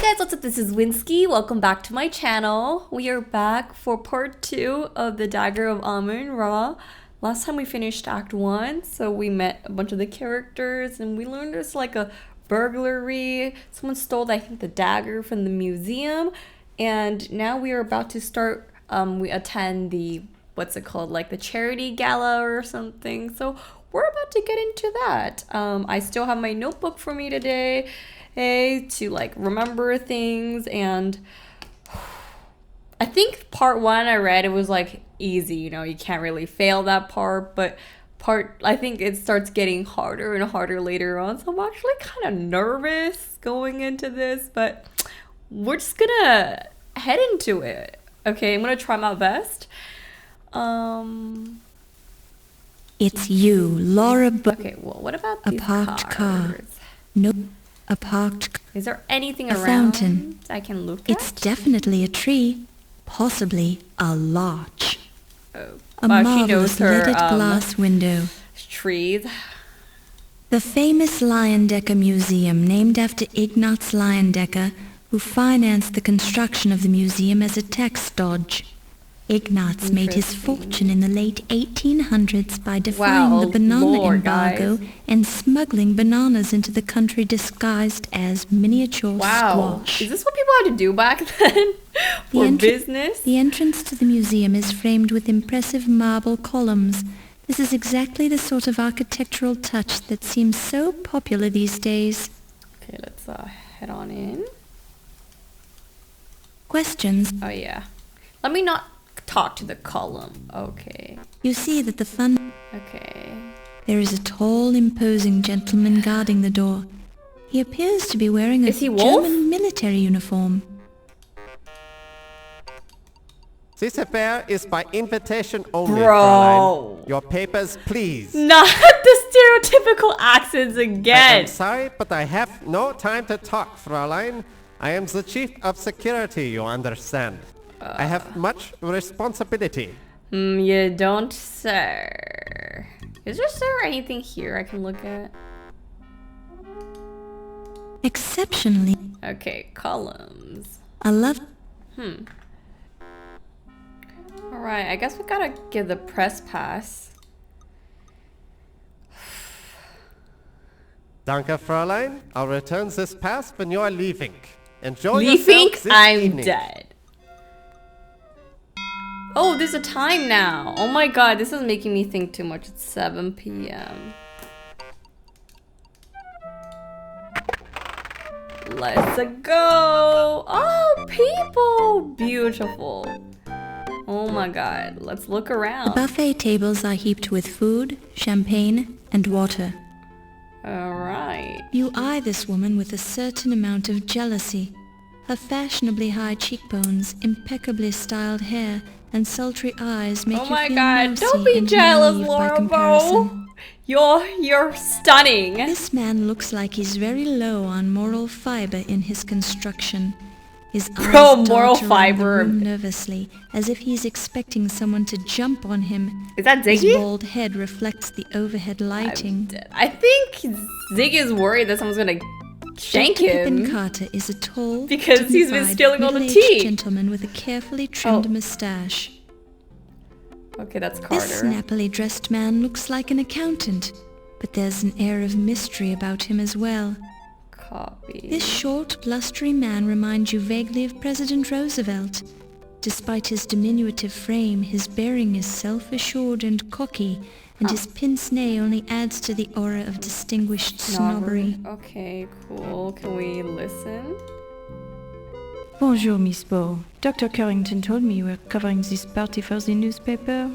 guys, what's up? This is Winsky. Welcome back to my channel. We are back for part 2 of the Dagger of Amon Ra. Last time we finished Act 1, so we met a bunch of the characters and we learned there's like a burglary. Someone stole, I think, the dagger from the museum. And now we are about to start, we attend the, what's it called, like the charity gala or something. So we're about to get into that. I still have my notebook for me today to like remember things, and I think part 1 I read, it was like easy, you know, you can't really fail that part, but I think it starts getting harder and harder later on, so I'm actually kind of nervous going into this, but we're just gonna head into it. Okay, I'm gonna try my best. It's you, Laura. Okay, well, what about these parked cars? car. No, a parked. Is there anything a around fountain. I can look It's at? definitely a tree, possibly a larch. Oh, A wow, she marvelous knows her leaded glass window. trees. The famous Leyendecker Museum, named after Ignaz Leyendecker, who financed the construction of the museum as a tax dodge. Ignaz made his Interesting. fortune in the late 1800s by defying the banana lore, embargo guys. and smuggling bananas into the country disguised as miniature Wow, squash. is this what people had to do back then for business? The entrance to the museum is framed with impressive marble columns. This is exactly the sort of architectural touch that seems so popular these days. Okay, let's head on in. Questions? Oh yeah, let me not talk to the column. Okay, You see that the fun... okay. There is a tall, imposing gentleman guarding the door. He appears to be wearing a Is he Wolf? German military uniform. This affair is by invitation only, Bro. Fräulein. Your papers, please. Not the stereotypical accents I again. am sorry, but I have no time to talk, Fräulein. I am the chief of security, you understand. I have much responsibility. You don't, sir. Is there anything here I can look at? Exceptionally, Okay, columns. a love... Alright, I guess we gotta give the press pass. Danke, Fräulein. I'll return this pass when you are leaving. Enjoy You think yourself this I'm evening. dead? Oh, there's a time now. Oh my god, this is making me think too much. It's 7 p.m. Let's go. Oh, people. Beautiful. Oh my god, let's look around. Buffet tables are heaped with food, champagne, and water. Alright. You eye this woman with a certain amount of jealousy. Her fashionably high cheekbones, impeccably styled hair, and sultry eyes make Oh you my feel god, mousy don't be and jealous, naive by Laura comparison. Bo. You're stunning. This man looks like he's very low on moral fiber in his construction. His eyes Bro, dart moral around the fiber. room nervously, as if he's expecting someone to jump on him. Is that His Ziggy? bald head reflects the overhead lighting. I think Ziggy is worried that someone's gonna shank Dr. Pippin him. Carter is a tall, Because he's been dignified, stealing all the middle-aged tea. gentleman with a carefully trimmed Oh. mustache. Okay, that's This Carter. snappily dressed man looks like an accountant, but there's an air of mystery about him as well. Copy. This short, blustery man reminds you vaguely of President Roosevelt. Despite his diminutive frame, his bearing is self-assured and cocky, and his pince-nez only adds to the aura of distinguished snobbery. Okay, cool. Can we listen? Bonjour, Miss Bow. Dr. Carrington told me you were covering this party for the newspaper.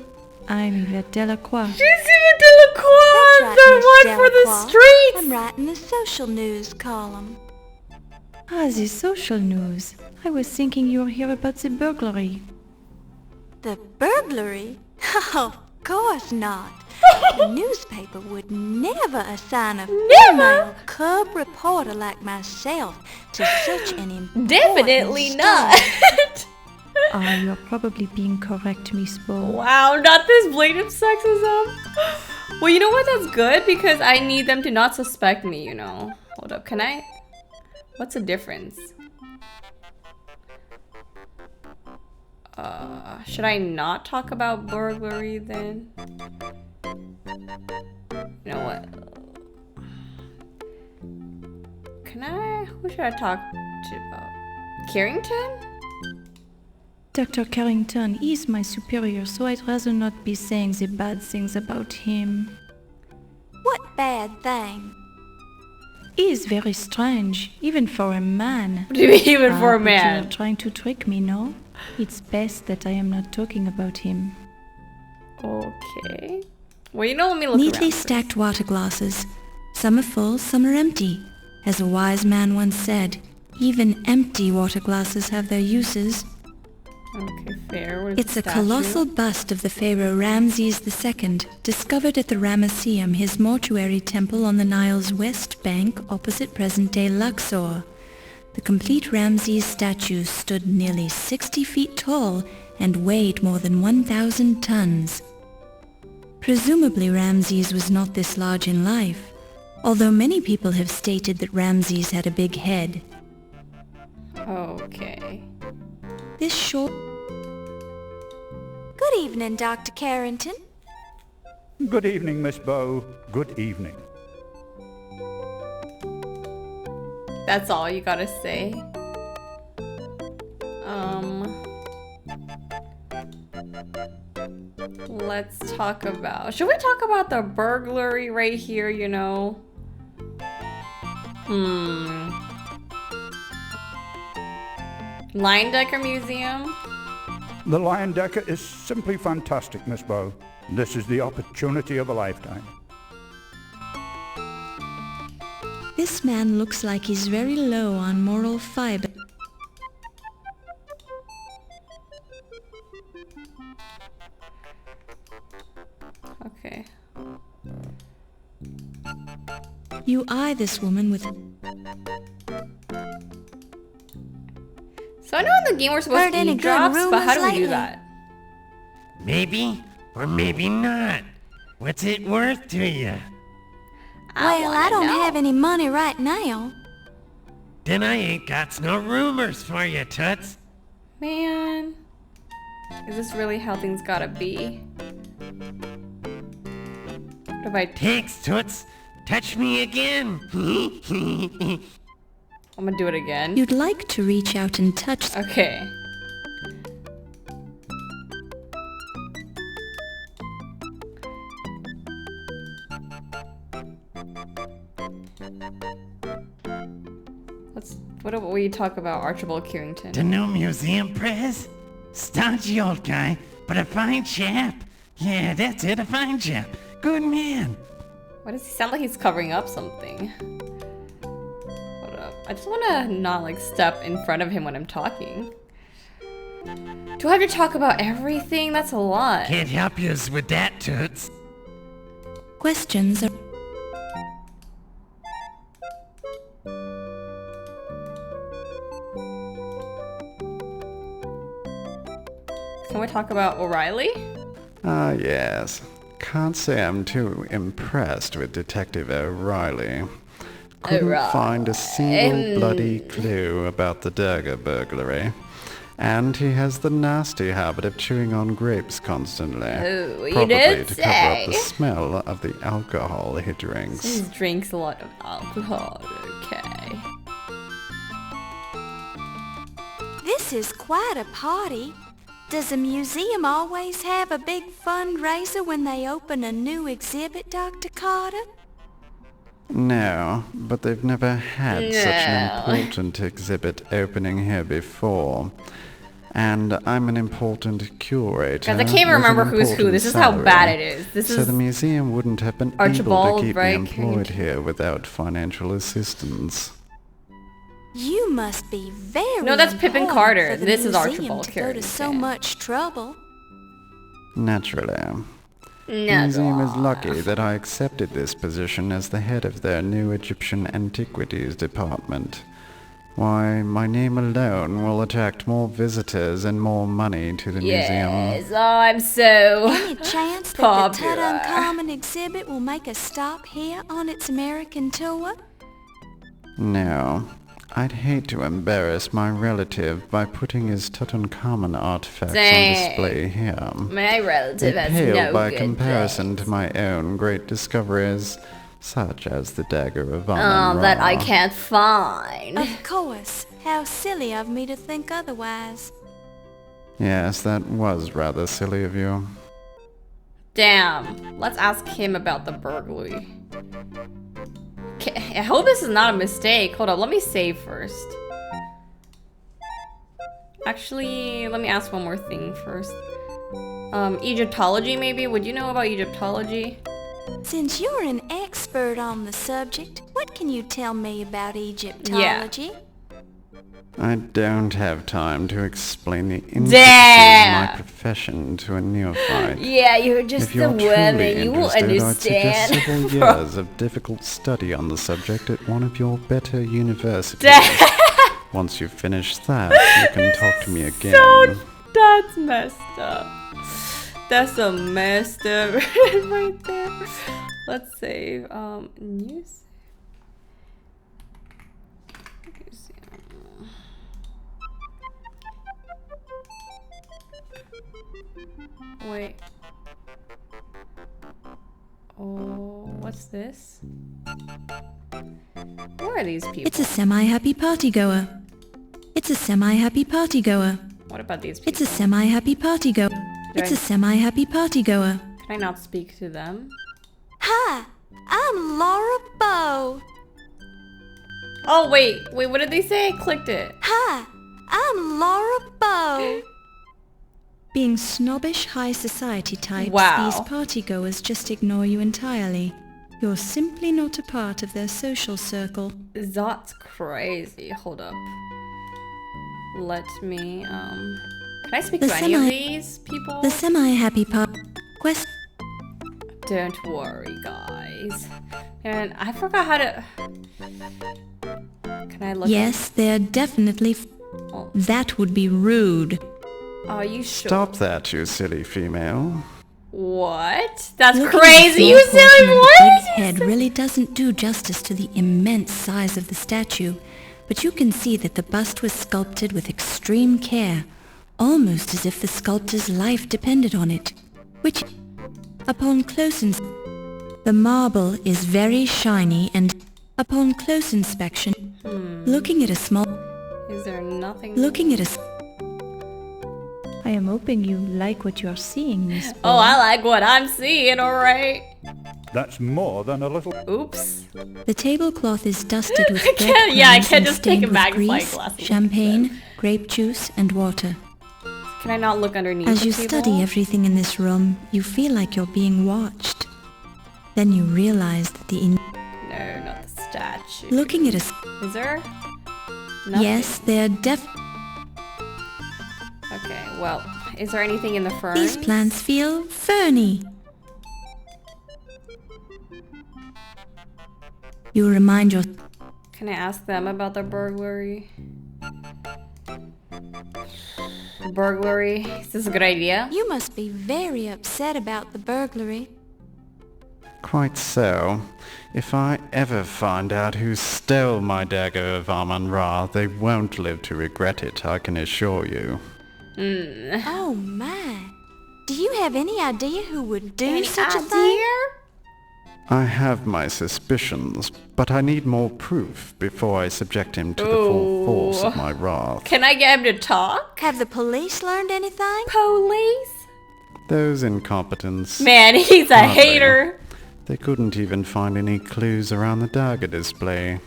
I'm Yvette Delacroix. She's even Delacroix, That's the right, one Miss for the Delacroix. streets. I'm writing the social news column. Ah, the social news. I was thinking you were here about the burglary. The burglary? Of course not. The newspaper would never assign a female cub reporter like myself to such an important Definitely story. not. Ah, you're probably being correct, Miss Bow. Wow, not this blatant sexism. Well, you know what? That's good because I need them to not suspect me, you know. Hold up, can I? What's the difference? Should I not talk about burglary then? You know what? Who should I talk to about? Carrington? Dr. Carrington is my superior, so I'd rather not be saying the bad things about him. What bad thing? He is very strange, even for a man. What do you mean even for a But man? you're trying to trick me, no? It's best that I am not talking about him. Okay. Well, you know, let me look Neatly around stacked water glasses. Some are full, some are empty. As a wise man once said, even empty water glasses have their uses. Okay, fair. What is It's the a statue? colossal bust of the pharaoh Ramses II, discovered at the Ramesseum, his mortuary temple on the Nile's west bank opposite present-day Luxor. The complete Ramses statue stood nearly 60 feet tall and weighed more than 1,000 tons. Presumably Ramses was not this large in life, although many people have stated that Ramses had a big head. Okay. This short... Good evening, Dr. Carrington. Good evening, Miss Bow. Good evening. That's all you gotta say. Let's talk about... Should we talk about the burglary right here, you know? Leyendecker Museum? The Lion Decker is simply fantastic, Miss Bow. This is the opportunity of a lifetime. This man looks like he's very low on moral fiber. Okay. You eye this woman with... So I know in the game we're supposed Heard to any eat good drops, but how do we rumors do lately? that? Maybe or maybe not. What's it worth to you? Well, I don't have any money right now. Then I ain't got no rumors for you, Toots. Man. Is this really how things gotta be? What if I... Thanks, Toots. Touch me again. I'm gonna do it again. You'd like to reach out and touch... Okay. What will you talk about, Archibald Carrington? The new museum press? Stodgy old guy, but a fine chap. Yeah, that's it, a fine chap. Good man. Why does he sound like he's covering up something? Hold up. I just wanna not like step in front of him when I'm talking. Do I have to talk about everything? That's a lot. Can't help yous with that, Toots. Questions are... Uh, Can we talk about O'Reilly? Ah, yes. Can't say I'm too impressed with Detective O'Reilly. Couldn't find a single bloody clue about the Dagger burglary. And he has the nasty habit of chewing on grapes constantly. Oh, you probably did to cover up the say. smell of the alcohol he drinks. He drinks a lot of alcohol. Okay. This is quite a party. Does the museum always have a big fundraiser when they open a new exhibit, Dr. Carter? No, but they've never had such an No. important exhibit opening here before. And I'm an important curator. Guys, I can't with remember an who's who. important This is how salary. bad it is. This So is the museum wouldn't have been able Archibald, to keep right? me employed here without financial assistance. You must be very No, that's Pippin important Carter. for the This is museum Archibald to go to so Carrington. much trouble. Naturally. The museum is lucky that I accepted this position as the head of their new Egyptian antiquities department. Why, my name alone will attract more visitors and more money to the museum. Yes, oh, I'm so Any chance that the popular. Tutankhamun exhibit will make a stop here on its American tour? No, I'd hate to embarrass my relative by putting his Tutankhamun artifacts Dang. on display here. My relative They has pale no by good comparison things. to my own great discoveries, such as the Dagger of Amon Ra. That I can't find. Of course. How silly of me to think otherwise. Yes, that was rather silly of you. Damn. Let's ask him about the burglary. I hope this is not a mistake. Hold up, let me save first. Actually, let me ask one more thing first. Egyptology maybe? Would you know about Egyptology? Since you're an expert on the subject, what can you tell me about Egyptology? I don't have time to explain the intricacies Damn. of my profession to a neophyte. Yeah, you're just If you're a truly woman. You will interested, I'd suggest understand. several years of difficult study on the subject at one of your better universities. Once you've finished that, you can talk to me again. That's messed up. That's a messed up right there. Let's save. News. Wait. Oh, what's this? Who are these people? It's a semi-happy partygoer. It's a semi-happy partygoer. What about these people? It's a semi-happy partygoer. It's a semi-happy partygoer. Can I not speak to them? Hi, I'm Laura Bow. Oh, wait, what did they say? I clicked it. Hi, I'm Laura Bow. Being snobbish high society types, Wow. these partygoers just ignore you entirely. You're simply not a part of their social circle. That's crazy. Hold up. Let me, can I speak The to any of semi- these people? The semi-happy part quest. Don't worry, guys. And I forgot how to... Can I look? Yes, they're definitely. Oh. That would be rude. Are you sure? Stop that, you silly female. What? That's Looking at crazy, the you small silly portion of the what? pig's head really doesn't do justice to the immense size of the statue, but you can see that the bust was sculpted with extreme care, almost as if the sculptor's life depended on it. Which, upon close the marble is very shiny, and upon close inspection, looking at a small, Is there nothing? looking at a I am hoping you like what you are seeing, Miss Oh, I like what I'm seeing, alright. That's more than a little... Oops. The tablecloth is dusted with I can't- yeah, I breadcrumbs can't and just take stained a with magnifying grease, glass and look at champagne, grape juice, and water. Can I not look underneath As the you table? study everything in this room, you feel like you're being watched. Then you realize that No, not the statue. looking at a Is there? Nothing. yes, they're Okay, well, is there anything in the ferns? these plants feel ferny. You remind your Can I ask them about the burglary? Burglary? Is this a good idea? You must be very upset about the burglary. Quite so. If I ever find out who stole my Dagger of Amon Ra, they won't live to regret it, I can assure you. Oh my. Do you have any idea who would do Any such a idea? thing? I have my suspicions, but I need more proof before I subject him to the full force of my wrath. Can I get him to talk? Have the police learned anything? Police? Those incompetents. Man, he's a Hardly. hater. They couldn't even find any clues around the dagger display.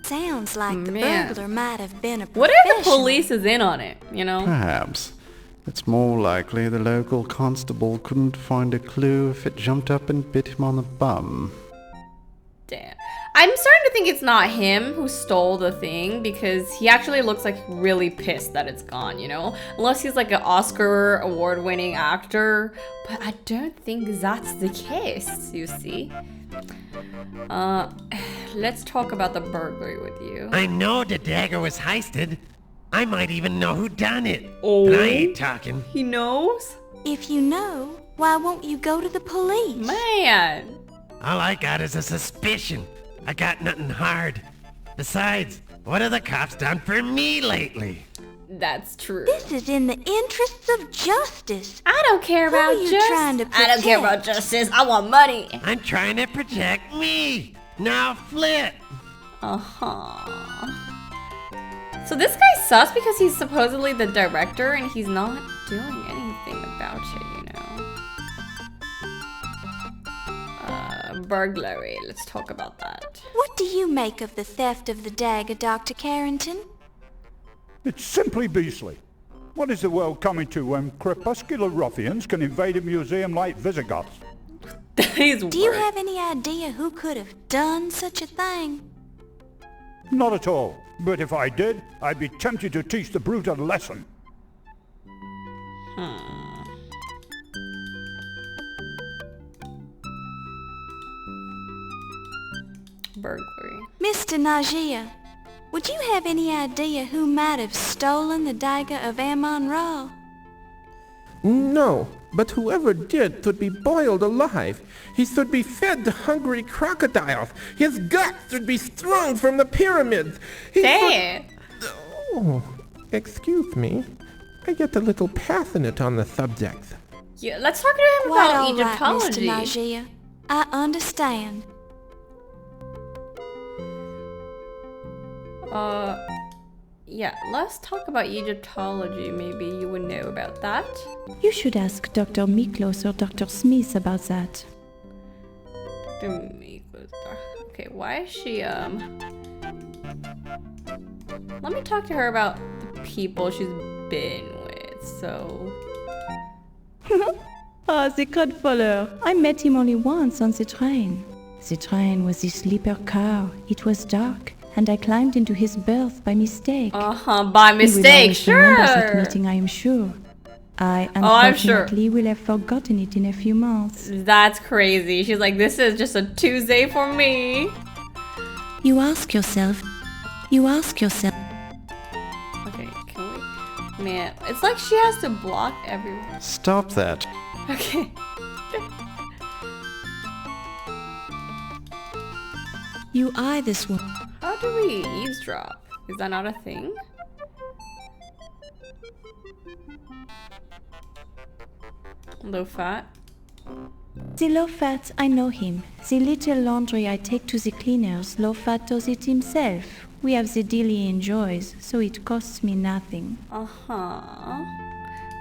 Sounds like the Man. burglar might have been a What professional. if the police is in on it, you know? Perhaps. It's more likely the local constable couldn't find a clue if it jumped up and bit him on the bum. Damn. I'm starting to think it's not him who stole the thing because he actually looks like really pissed that it's gone, you know? Unless he's like an Oscar award-winning actor. But I don't think that's the case, you see? Let's talk about the burglary with you. I know the dagger was heisted. I might even know who done it. Oh. But I ain't talking. He knows? If you know, why won't you go to the police? Man. All I got is a suspicion. I got nothing hard. Besides, What have the cops done for me lately? That's true. This is in the interests of justice. I don't care Who about are you justice. trying to I don't care about protect? justice. I want money. I'm trying to protect me. Now flip. Uh-huh. So this guy sus because he's supposedly the director and he's not doing anything about it, you know. Burglary. Let's talk about that. What do you make of the theft of the dagger, Dr. Carrington? It's simply beastly. What is the world coming to when crepuscular ruffians can invade a museum like Visigoths? He's Do you have any idea who could have done such a thing? Not at all. But if I did, I'd be tempted to teach the brute a lesson. burglary. Mr. Najee, would you have any idea who might have stolen the Dagger of Amon Ra? No, but whoever did should be boiled alive. He should be fed to hungry crocodiles. His guts should be strung from the pyramids. Damn. Oh, excuse me. I get a little passionate on the subject. Yeah, let's talk to him Quite about all right, Mr. Egyptology. Najee. I understand. Yeah, let's talk about Egyptology. Maybe you would know about that. You should ask Dr. Miklos or Dr. Smith about that. Okay, why is she, let me talk to her about the people she's been with, so... Ah, the Godfather. I met him only once on the train. The train was a sleeper car. It was dark, and I climbed into his berth by mistake. By He will mistake, always remember that sure! meeting, I am sure. I I'm sure. unfortunately will have forgotten it in a few months. That's crazy. She's like, this is just a Tuesday for me. You ask yourself. Okay, can we... Man, it's like she has to block everyone. Stop that. Okay. You eye this woman. How do we eavesdrop? Is that not a thing? Low fat? The low-fat, I know him. The little laundry I take to the cleaners, low-fat does it himself. We have the deal he enjoys, so it costs me nothing. Uh-huh.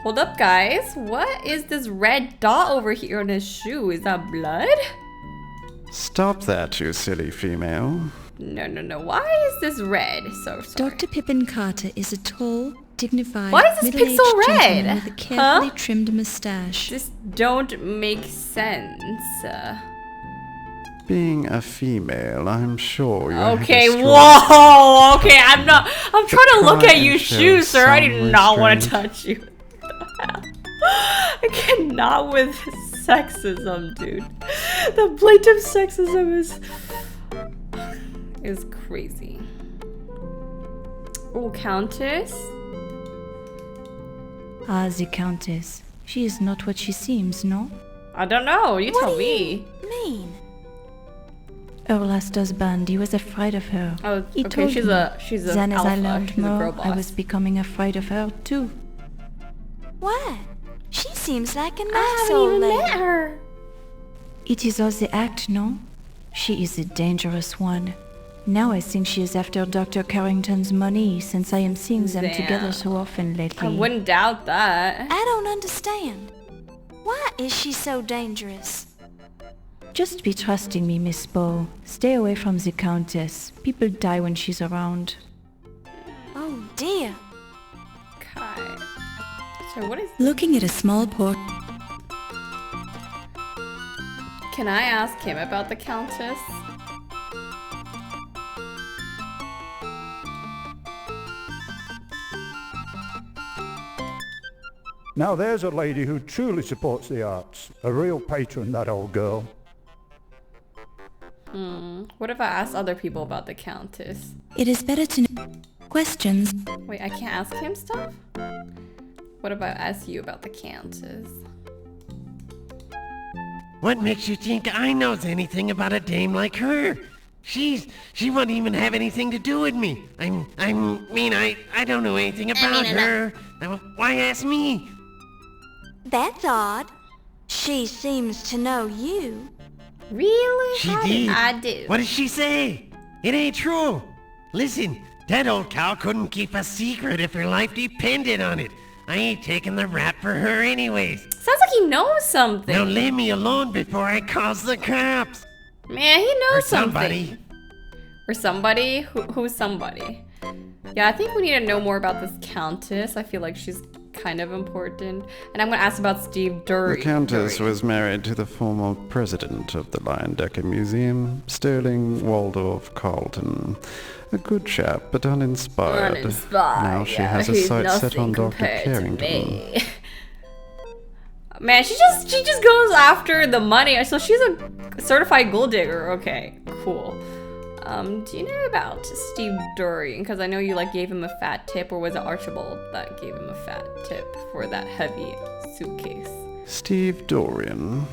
Hold up, guys. What is this red dot over here on his shoe? Is that blood? Stop that, you silly female. No. Why is this red? So sorry. Dr. Pippin Carter is a tall, dignified, Why is this middle-aged pixel red? gentleman with a carefully Huh? trimmed mustache. This don't make sense. Being a female, I'm sure you Okay, have a strong whoa! Okay, I'm trying to look try at and you show shoes, sir. I do some not want to restraint. touch you. I cannot with sexism, dude. The blatant sexism is crazy. Oh, Countess? Ah, the Countess. She is not what she seems, no? I don't know. You What tell do me. you mean? Her last husband, he was afraid of her. Oh, He okay. told She's me. a Then as alpha. I learned She's a girl more, boss. I was becoming afraid of her too. Why? She seems like a I nice haven't old even lady. met her. It is all the act, no? She is a dangerous one. Now I think she is after Dr. Carrington's money, since I am seeing them Damn. together so often lately. I wouldn't doubt that. I don't understand. Why is she so dangerous? Just be trusting me, Miss Bow. Stay away from the Countess. People die when she's around. Oh dear. Okay. So what is... Looking at a small port. Can I ask him about the Countess? Now there's a lady who truly supports the arts. A real patron, that old girl. What if I ask other people about the Countess? It is better to know questions. Wait, I can't ask him stuff? What if I ask you about the Countess? What makes you think I knows anything about a dame like her? She wouldn't even have anything to do with me. I don't know anything about her. Why ask me? That's odd. She seems to know you. Really? She How did. I do. What did she say? It ain't true. Listen, that old cow couldn't keep a secret if her life depended on it. I ain't taking the rap for her anyways. Sounds like he knows something. Now leave me alone before I calls the cops. Man, he knows Or something. somebody. Or somebody? Who's somebody? Yeah, I think we need to know more about this countess. I feel like she's kind of important. And I'm gonna ask about Steve Dorian. The Countess was married to the former president of the Leyendecker Museum, Sterling Waldorf Carlton. A good chap, but uninspired. Now she has a he's sight set on nothing Dr. compared to Carrington. me. Man, she just goes after the money. So she's a certified gold digger. Okay, cool. Do you know about Steve Dorian? Because I know you like gave him a fat tip, or was it Archibald that gave him a fat tip for that heavy suitcase? Steve Dorian.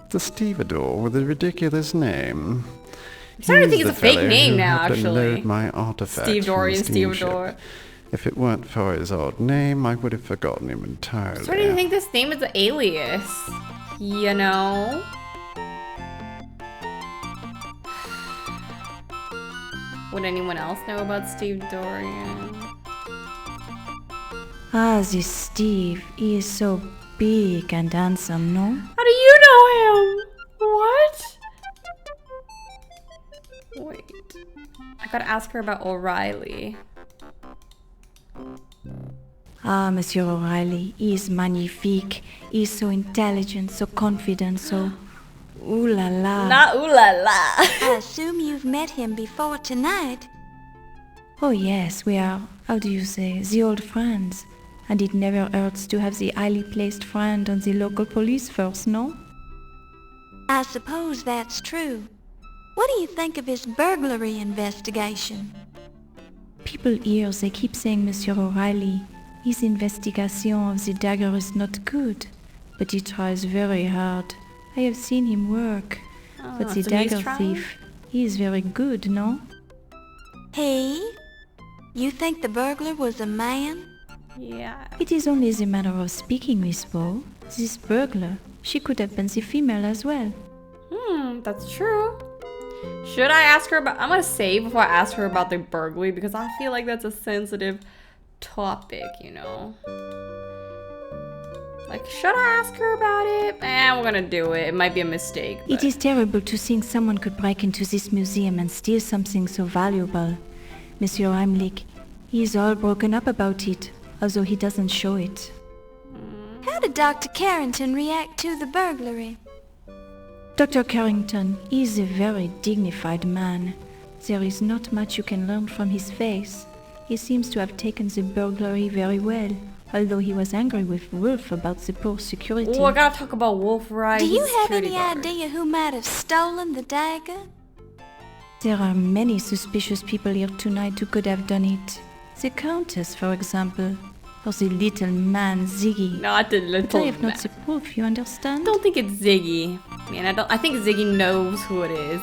The stevedore with a ridiculous name. I'm starting to think He's it's a the fake fellow name who now, helped actually. unload my artifacts Steve from the Dorian, steamship. Stevedore. If it weren't for his odd name, I would have forgotten him entirely. I'm starting to think this name is an alias. You know? Would anyone else know about Steve Dorian? Ah, this Steve, he is so big and handsome, no? How do you know him? What? Wait. I gotta ask her about O'Reilly. Ah, Monsieur O'Reilly, he is magnifique. He is so intelligent, so confident, so... Ooh la la. Not ooh la la. I assume you've met him before tonight. Oh yes, we are, how do you say, the old friends. And it never hurts to have the highly placed friend on the local police force, no? I suppose that's true. What do you think of his burglary investigation? People here, they keep saying Monsieur O'Reilly, his investigation of the dagger is not good, but he tries very hard. I have seen him work. But the so he's dagger trying? thief, he is very good, no? He? You think the burglar was a man? Yeah. It is only the matter of speaking, Miss Bo. This burglar, she could have been the female as well. That's true. Should I ask her about... I'm gonna save before I ask her about the burglary, because I feel like that's a sensitive topic, you know? Like, should I ask her about it? We're gonna do it. It might be a mistake. It but- is terrible to think someone could break into this museum and steal something so valuable. Monsieur Heimlich, he is all broken up about it, although he doesn't show it. How did Dr. Carrington react to the burglary? Dr. Carrington is a very dignified man. There is not much you can learn from his face. He seems to have taken the burglary very well, although he was angry with Wolf about the poor security. Oh, I gotta talk about Wolf, right? Do you He's have security any guard. idea who might have stolen the dagger? There are many suspicious people here tonight who could have done it. The Countess, for example, or the little man Ziggy. Not the But little I have man. not the proof, you understand? I don't think it's Ziggy. Man, I think Ziggy knows who it is.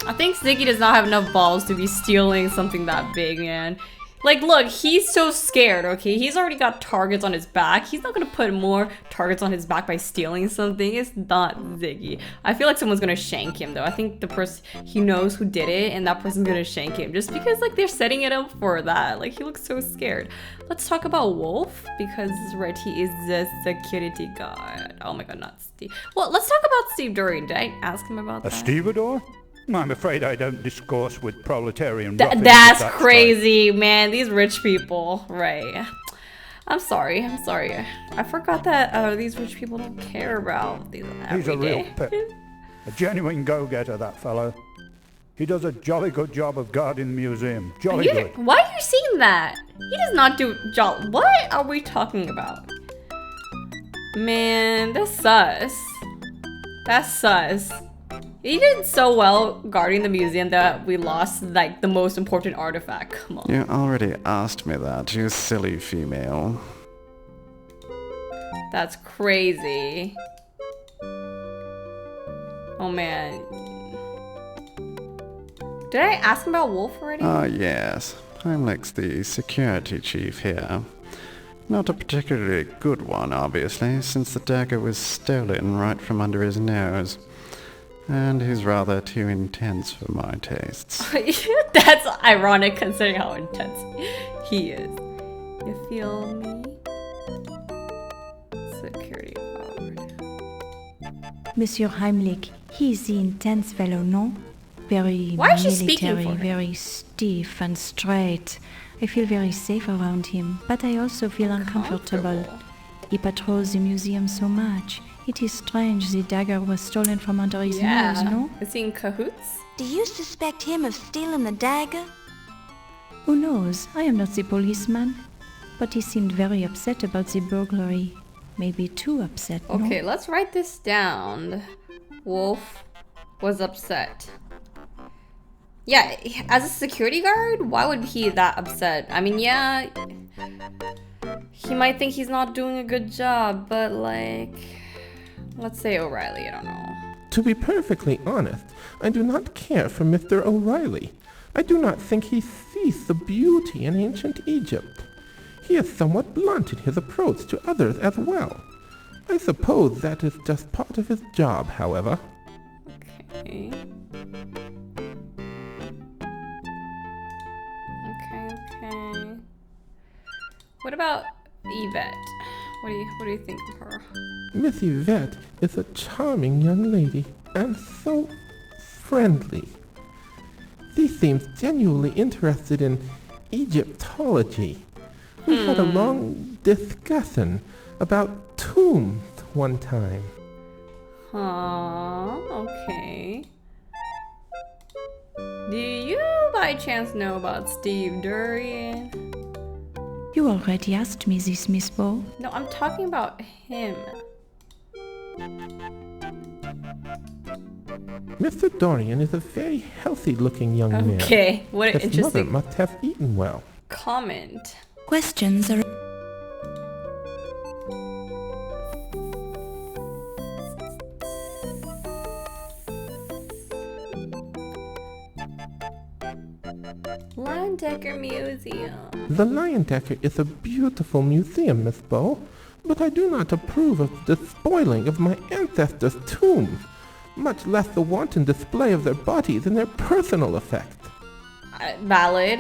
I think Ziggy does not have enough balls to be stealing something that big, man. Like, look, he's so scared, okay? He's already got targets on his back. He's not gonna put more targets on his back by stealing something. It's not Ziggy. I feel like someone's gonna shank him, though. I think the person, he knows who did it, and that person's gonna shank him. Just because, like, they're setting it up for that. Like, he looks so scared. Let's talk about Wolf, because, right, he is the security guard. Oh my god, not Steve. Well, let's talk about Steve Dorian. Did I ask him about A that? stevedore? I'm afraid I don't discourse with proletarian ruffians of That's that crazy, man. These rich people, right? I'm sorry. I forgot that these rich people don't care about these stripe. He's a real everyday. pip. A genuine go-getter, that fellow. He does a jolly good job of guarding the museum. Jolly good. Why are you saying that? He does not do What are we talking about? Man, that's sus. That's sus. He did so well guarding the museum that we lost, like, the most important artifact. Come on. You already asked me that, you silly female. That's crazy. Oh man. Did I ask him about Wolf already? Ah, yes. Heimlich's the security chief here. Not a particularly good one, obviously, since the dagger was stolen right from under his nose. And he's rather too intense for my tastes. That's ironic considering how intense he is. You feel me? Security guard. Monsieur Heimlich, he is the intense fellow, no? Very Why is she speaking military, for him? very stiff and straight. I feel very safe around him, but I also feel uncomfortable. He patrols the museum so much. It is strange the dagger was stolen from under his nose, no? Is he in cahoots? Do you suspect him of stealing the dagger? Who knows? I am not the policeman. But he seemed very upset about the burglary. Maybe too upset, no? Okay, let's write this down. Wolf was upset. Yeah, as a security guard, why would he that upset? I mean, yeah, he might think he's not doing a good job, but like, let's say O'Reilly, I don't know. To be perfectly honest, I do not care for Mr. O'Reilly. I do not think he sees the beauty in ancient Egypt. He is somewhat blunt in his approach to others as well. I suppose that is just part of his job, however. Okay. Okay. What about Yvette? What do you think of her? Miss Yvette is a charming young lady, and so friendly. She seems genuinely interested in Egyptology. We had a long discussion about tombs one time. Huh, okay. Do you by chance know about Steve Dorian? You already asked me this, Miss Bo. No, I'm talking about him. Mr. Dorian is a very healthy-looking young man. Okay, what an His mother interesting must have eaten well. comment. Questions are... Landecker Museum. The Lion Decker is a beautiful museum, Miss Bo, but I do not approve of the spoiling of my ancestors' tombs, much less the wanton display of their bodies and their personal effects. Valid.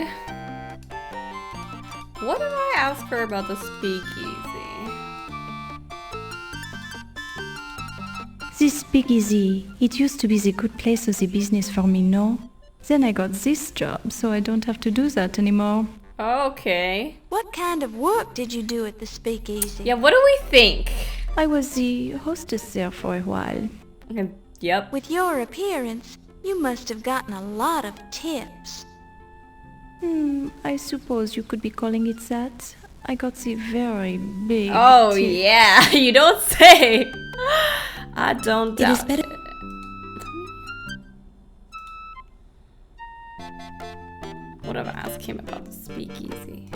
What did I ask her about the speakeasy? This speakeasy, it used to be the good place of the business for me, no? Then I got this job, so I don't have to do that anymore. Okay. What kind of work did you do at the speakeasy? Yeah, what do we think? I was the hostess there for a while. Yep. With your appearance, you must have gotten a lot of tips. I suppose you could be calling it that. I got the very big Oh tip. yeah, you don't say. I don't It is doubt better- it. What if I ask him about the speakeasy?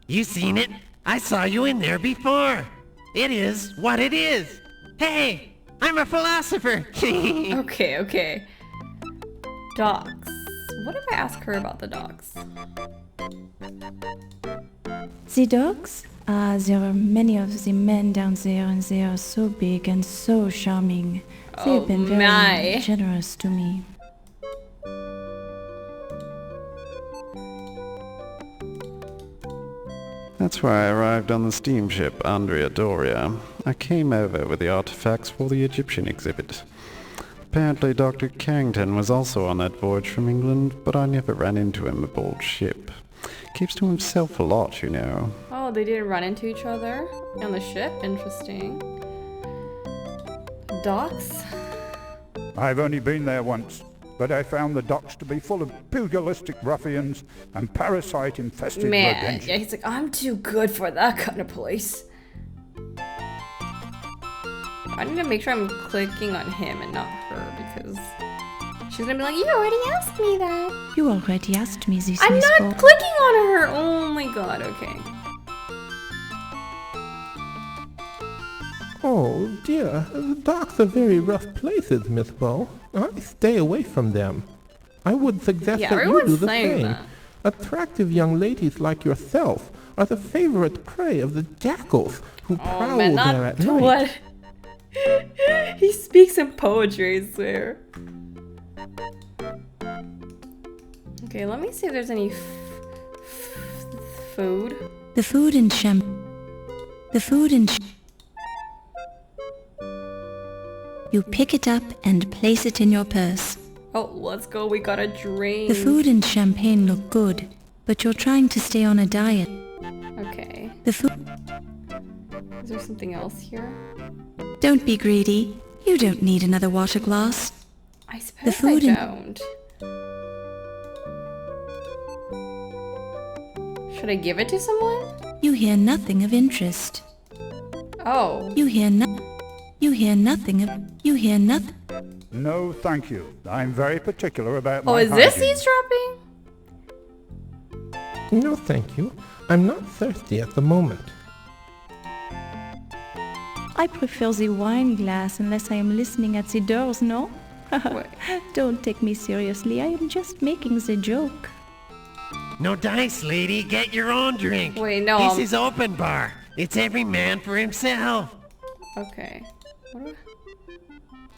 You seen it? I saw you in there before. It is what it is. Hey, I'm a philosopher. Okay, okay. Dogs. What if I ask her about the dogs? The dogs? There are many of the men down there, and they are so big and so charming. They Oh have been very my. generous to me. That's why I arrived on the steamship Andrea Doria. I came over with the artifacts for the Egyptian exhibit. Apparently Dr. Carrington was also on that voyage from England, but I never ran into him aboard ship. Keeps to himself a lot, you know. Oh, they didn't run into each other on the ship? Interesting. Docks? I've only been there once, but I found the docks to be full of pugilistic ruffians and parasite-infested Man, rodentia. yeah, he's like, I'm too good for that kind of place. I need to make sure I'm clicking on him and not her because she's gonna be like, you already asked me that. You already asked me this, I'm Miss not Bo. clicking on her. Oh my god, okay. Oh, Oh dear, the docks are very rough places, Miss Bow. I stay away from them. I would suggest Yeah, that you everyone's do the saying same. that. Attractive young ladies like yourself are the favorite prey of the jackals who Oh prowl man, there at not night. what? He speaks in poetry, I swear. Okay, let me see if there's any food. The food and You pick it up and place it in your purse. Oh, let's go. We got a drink. The food and champagne look good, but you're trying to stay on a diet. Okay. The food... Is there something else here? Don't be greedy. You don't need another water glass. I suppose food I and- don't. Should I give it to someone? You hear nothing of interest. Oh. You hear nothing No, thank you. I'm very particular about my Oh, is this hygiene. eavesdropping? No, thank you. I'm not thirsty at the moment. I prefer the wine glass unless I am listening at the doors, no? Wait. Don't take me seriously, I am just making the joke. No dice, lady. Get your own drink. Wait, no, This is open bar. It's every man for himself. Okay. What do I...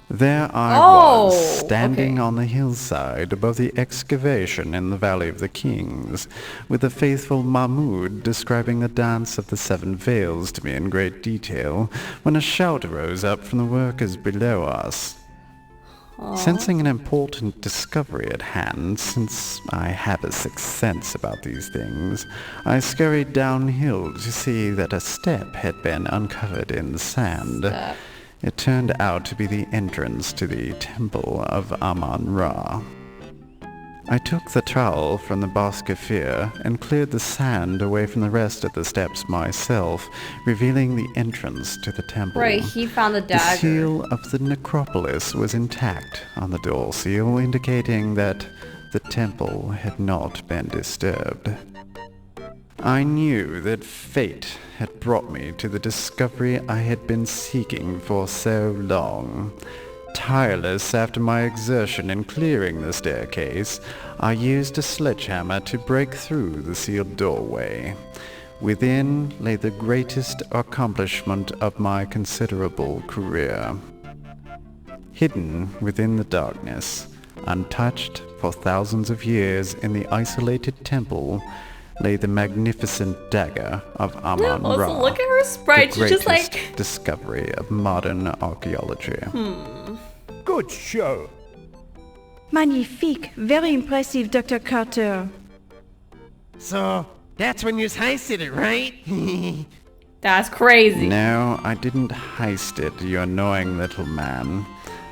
There I Oh, was, standing okay. on the hillside above the excavation in the Valley of the Kings, with the faithful Mahmud describing the dance of the seven veils to me in great detail, when a shout rose up from the workers below us. Sensing an important discovery at hand, since I have a sixth sense about these things, I scurried downhill to see that a step had been uncovered in the sand. Step. It turned out to be the entrance to the Temple of Amon Ra. I took the trowel from the Boskafir and cleared the sand away from the rest of the steps myself, revealing the entrance to the temple. Right, he found the The dagger. seal of the necropolis was intact on the door seal, indicating that the temple had not been disturbed. I knew that fate had brought me to the discovery I had been seeking for so long. Tireless after my exertion in clearing the staircase, I used a sledgehammer to break through the sealed doorway. Within lay the greatest accomplishment of my considerable career. Hidden within the darkness, untouched for thousands of years in the isolated temple, lay the magnificent Dagger of Amon Ra. Also, look at her sprite. The She's just greatest like... discovery of modern archaeology. Good show. Magnifique, very impressive, Dr. Carter. So, that's when you heisted it, right? That's crazy. No, I didn't heist it, you annoying little man.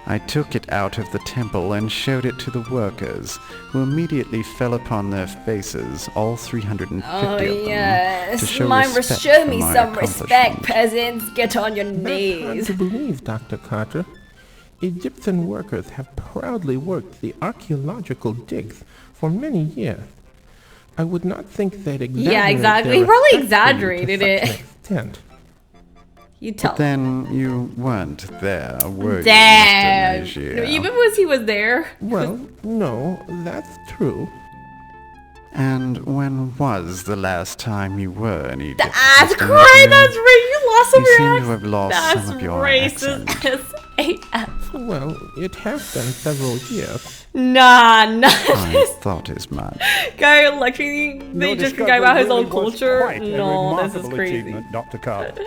I took it out of the temple and showed it to the workers, who immediately fell upon their faces, all 350 Oh of them, to yes, show Mine respect show for me my some respect, accomplishment. peasants. Get on your That's hard knees. to believe, Dr. Carter. Egyptian workers have proudly worked the archaeological digs for many years. I would not think they'd exaggerate Yeah, exactly. their He probably respect for you to exaggerated such it. an extent. You tell. But then you weren't there, were you, Damn. Mr. No, Legier? even when he was there. Well, no, that's true. And when was the last time you were in Egypt? That's Mr. crazy. Legier? That's right. You lost some You of seem your to have lost That's some of your racist accent. as AF. Well, it has been several years. Nah, I thought as much. guy lecturing the Your Egyptian guy about his discovery own really was culture. quite a No, this is remarkable crazy. achievement, Dr. Carter.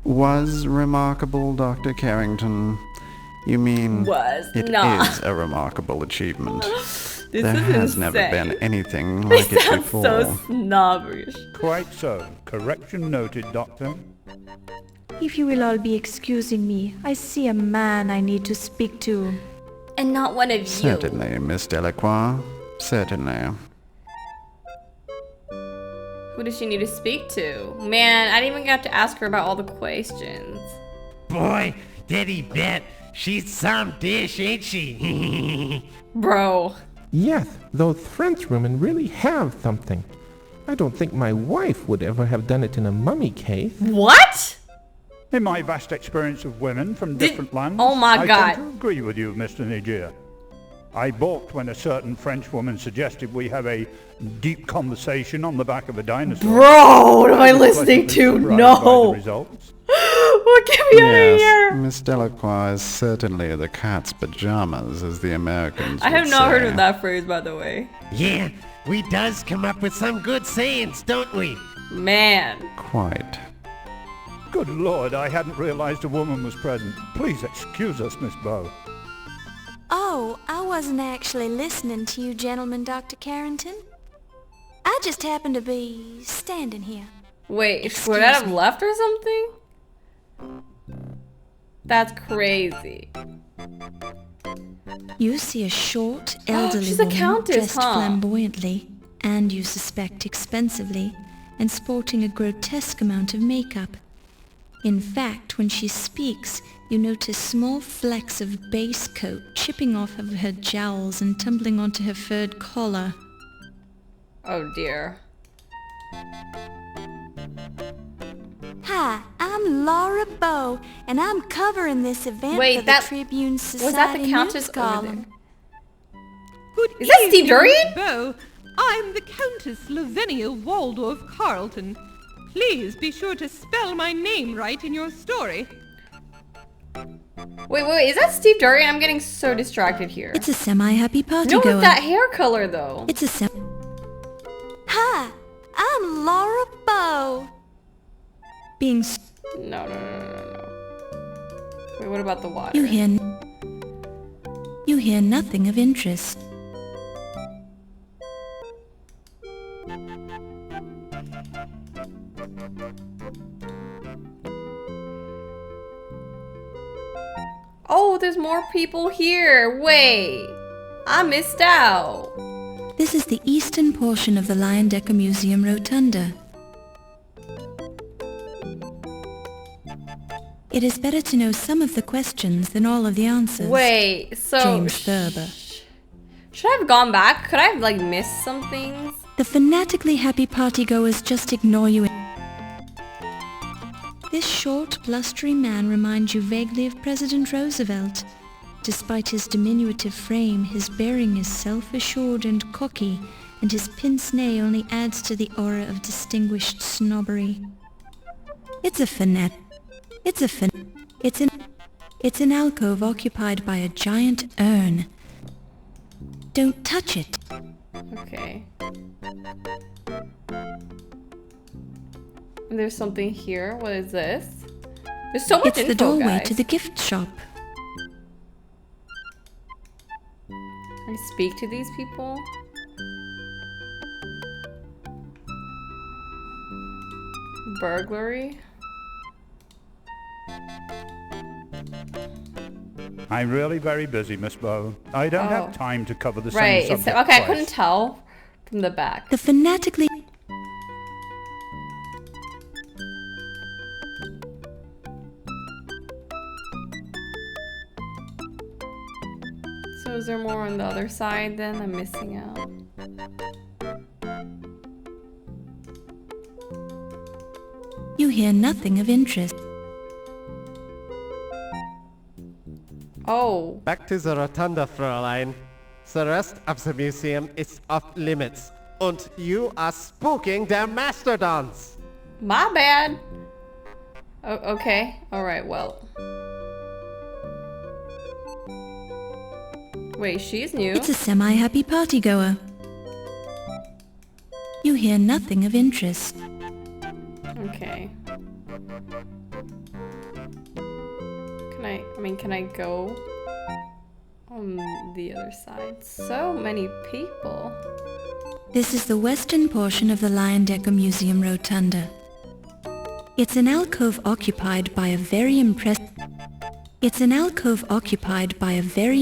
Was remarkable, Dr. Carrington? You mean Was it not. is a remarkable achievement. This There is has insane. never been anything They like it sound before. so snobbish. Quite so. Correction noted, Doctor. If you will all be excusing me, I see a man I need to speak to. And not one of you. Certainly, Miss Delacroix. Certainly. Who does she need to speak to? Man, I didn't even get to ask her about all the questions. Boy, did he bet. She's some dish, ain't she? Bro. Yes, those Frenchwomen really have something. I don't think my wife would ever have done it in a mummy case. What? In my vast experience of women from different lands, oh my I God. tend to agree with you, Mr. Niger. I balked when a certain French woman suggested we have a deep conversation on the back of a dinosaur. Bro, what am I was listening pleasantly to? surprised by the No. results. What, get me out of Yes, here. Miss Delacroix is certainly the cat's pajamas, as the Americans I have would not heard say. of that phrase, by the way. Yeah, we does come up with some good sayings, don't we? Man. Quite. Good Lord, I hadn't realized a woman was present. Please excuse us, Miss Bow. Oh, I wasn't actually listening to you gentlemen, Dr. Carrington. I just happened to be standing here. Wait, would that have left or something? That's crazy. You see a short, elderly she's a woman countess, dressed huh? flamboyantly, and you suspect expensively, and sporting a grotesque amount of makeup. In fact, when she speaks, you notice small flecks of base coat chipping off of her jowls and tumbling onto her furred collar. Oh dear. Hi, I'm Laura Bow, and I'm covering this event Wait, for that- the Tribune Society Was that the Countess news over column. Good Is that Steve evening, Dorian? Miss Bow. I'm the Countess Lavinia Waldorf Carleton. Please be sure to spell my name right in your story. Wait, is that Steve Dorian? I'm getting so distracted here. It's a semi-happy party No, goer. with that hair color though. It's a Hi, I'm Laura Bow. being No. Wait, what about the water? you hear nothing of interest. Oh, there's more people here. Wait, I missed out. This is the eastern portion of the Leyendecker Museum Rotunda. It is better to know some of the questions than all of the answers. Wait, so James Thurber. should I have gone back? Could I have like missed some things? The fanatically happy partygoers just ignore you. This short, blustery man reminds you vaguely of President Roosevelt. Despite his diminutive frame, his bearing is self-assured and cocky, and his pince-nez only adds to the aura of distinguished snobbery. It's an alcove occupied by a giant urn. Don't touch it. Okay. And there's something here. What is this? There's so much It's info, the doorway guys. to the gift shop. Can I speak to these people? Burglary? I'm really very busy, Miss Bow. I don't Oh. have time to cover the Right. same It's, subject okay, I twice. couldn't tell from the back. The fanatically... So is there more on the other side then? I'm missing out. You hear nothing of interest. Oh. Back to the Rotunda, Fräulein. The rest of the museum is off limits. And you are spooking their mastodons. My bad. Oh, okay. Alright, well. Wait, she's new. It's a semi-happy partygoer. You hear nothing of interest. Okay. Can I go on the other side? So many people. This is the western portion of the Leyendecker Museum Rotunda. It's an alcove occupied by a very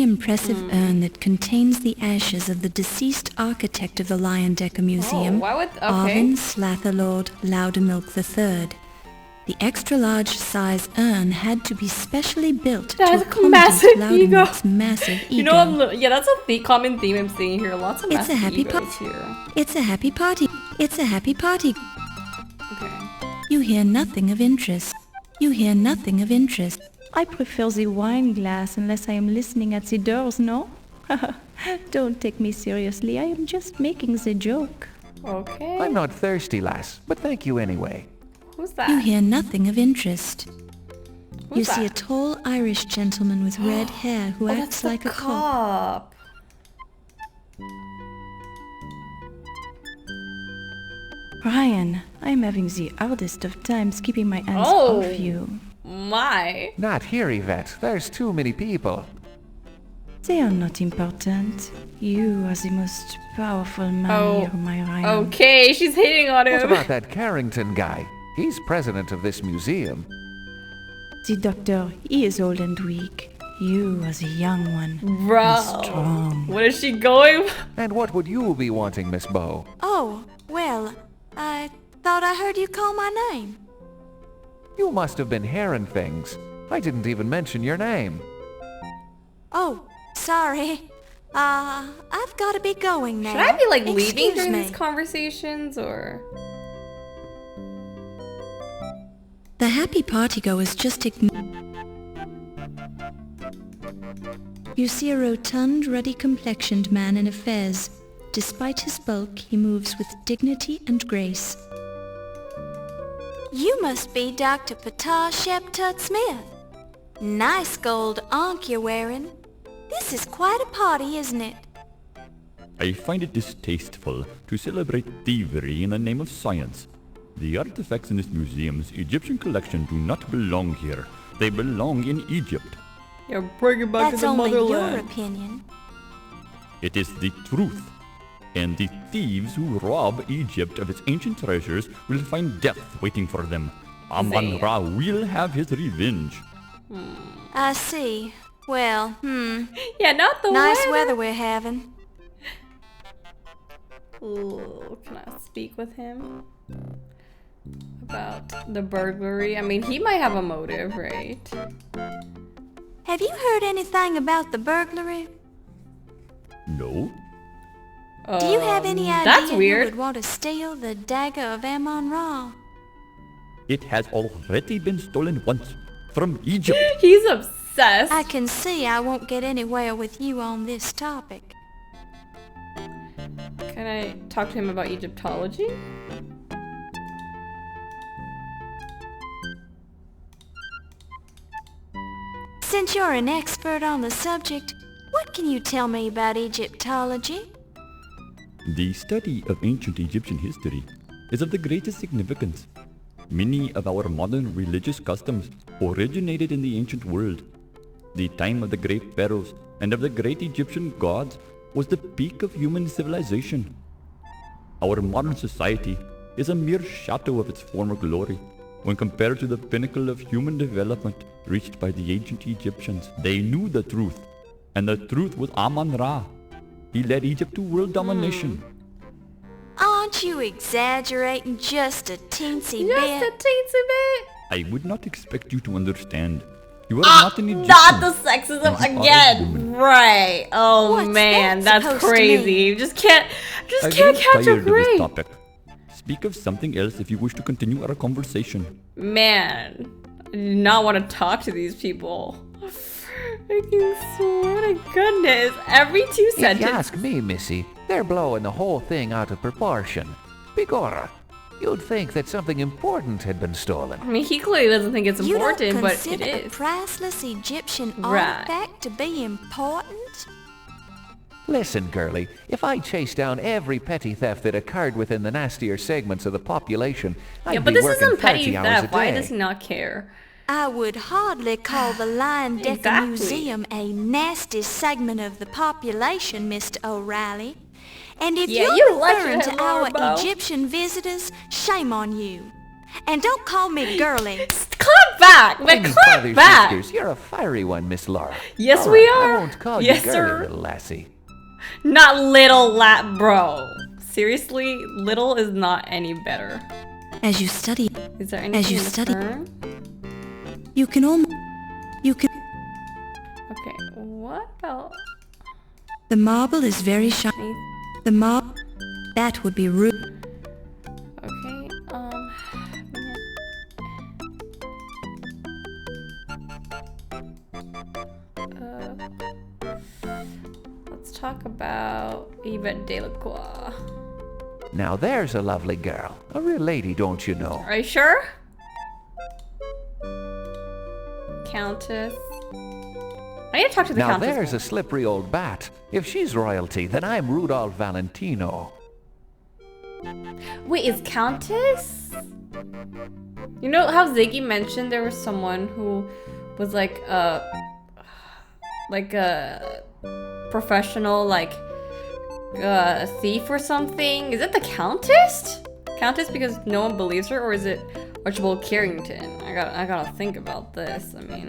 impressive urn that contains the ashes of the deceased architect of the Leyendecker Museum, why would- okay. Arvin Slatherlord Loudermilk III. The extra-large size urn had to be specially built to That's a accommodate massive ego. Loudermilk's massive ego. You know, yeah, that's a common theme I'm seeing here. Lots of It's a massive happy egos here. It's a happy party. It's a happy party. Okay. You hear nothing of interest. You hear nothing of interest. I prefer the wine glass unless I am listening at the doors, no? Don't take me seriously, I am just making the joke. Okay. I'm not thirsty, lass, but thank you anyway. Who's that? You hear nothing of interest. Who's You see a that? tall Irish gentleman with red hair who Oh, acts that's the like a cop. cop. Ryan, I am having the hardest of times keeping my hands Oh. off you. My. Not here, Yvette. There's too many people. They are not important. You are the most powerful man Oh. here, my Ryan. Okay, she's hitting on What him. about that Carrington guy? He's president of this museum. The doctor, he is old and weak. You are the young one. Bro. Strong. What is she going? And what would you be wanting, Miss Bow? Oh, well, I thought I heard you call my name. You must have been hearing things. I didn't even mention your name. Oh, sorry. I've got to be going now. Should I be like leaving Excuse during me. these conversations or? The happy partygoers just ignore. You see a rotund, ruddy-complexioned man in a fez. Despite his bulk, he moves with dignity and grace. You must be Dr. Ptah Sheptut Smith. Nice gold ankh you're wearing. This is quite a party, isn't it? I find it distasteful to celebrate thievery in the name of science. The artifacts in this museum's Egyptian collection do not belong here. They belong in Egypt. Yeah, bring it back That's to the only your motherland. opinion. It is the truth. And the thieves who rob Egypt of its ancient treasures will find death waiting for them. Amon Ra will have his revenge. I see. Well, Yeah, not the nice weather we're having. Ooh, can I speak with him about the burglary? I mean, he might have a motive, right? Have you heard anything about the burglary? No? Do you have any idea That's who weird. would want to steal the Dagger of Amon Ra? It has already been stolen once from Egypt. He's obsessed. I can see I won't get anywhere with you on this topic. Can I talk to him about Egyptology? Since you're an expert on the subject, what can you tell me about Egyptology? The study of ancient Egyptian history is of the greatest significance. Many of our modern religious customs originated in the ancient world. The time of the great pharaohs and of the great Egyptian gods was the peak of human civilization. Our modern society is a mere shadow of its former glory when compared to the pinnacle of human development reached by the ancient Egyptians. They knew the truth, and the truth was Amon Ra. He led Egypt to world domination. Aren't you exaggerating just a teensy Just bit? a teensy bit. I would not expect you to understand. You are not an Egyptian. Not the sexism You are a again. woman. Right. Oh What's man, that that's supposed to crazy. mean? You just can't I catch a tired of this break. topic. Speak of something else if you wish to continue our conversation. Man, I do not want to talk to these people. Freaking swear to goodness. Every 2 If you sentences. ask me, Missy, they're blowing the whole thing out of proportion. Begorra, you'd think that something important had been stolen. I mean, he clearly doesn't think it's You important, don't but it consider a is. priceless Egyptian Right. artifact to be important? Listen, girlie, if I chased down every petty theft that occurred within the nastier segments of the population, I'd Yeah, but be this working isn't 30 petty hours a theft. Why day. does he not care? I would hardly call the Lion Decker Exactly. Museum a nasty segment of the population, Mr. O'Reilly. And if Yeah, you're you lecture referring to him, our Laura Bow. Egyptian visitors, shame on you. And don't call me girly. Clap back! But Blaming clap father's back! sisters, you're a fiery one, Miss Laura. Yes, All we right, are. I won't call Yes, you girlie, sir. little lassie. Not little lap bro. Seriously, little is not any better. As you study, Is there anything As you in the study- turn? you can Okay, what about the marble is very shiny. The marble, that would be rude. okay, Delacroix. Now there's a lovely girl. A real lady, don't you know? Are you sure? Countess. I need to talk to the Now Countess. there's a slippery old bat. If she's royalty, then I'm Rudolph Valentino. Wait, is Countess? You know how Ziggy mentioned there was someone who was like a professional thief or something? Is it the Countess? Countess because no one believes her, or is it Archibald Carrington? I gotta think about this. I mean,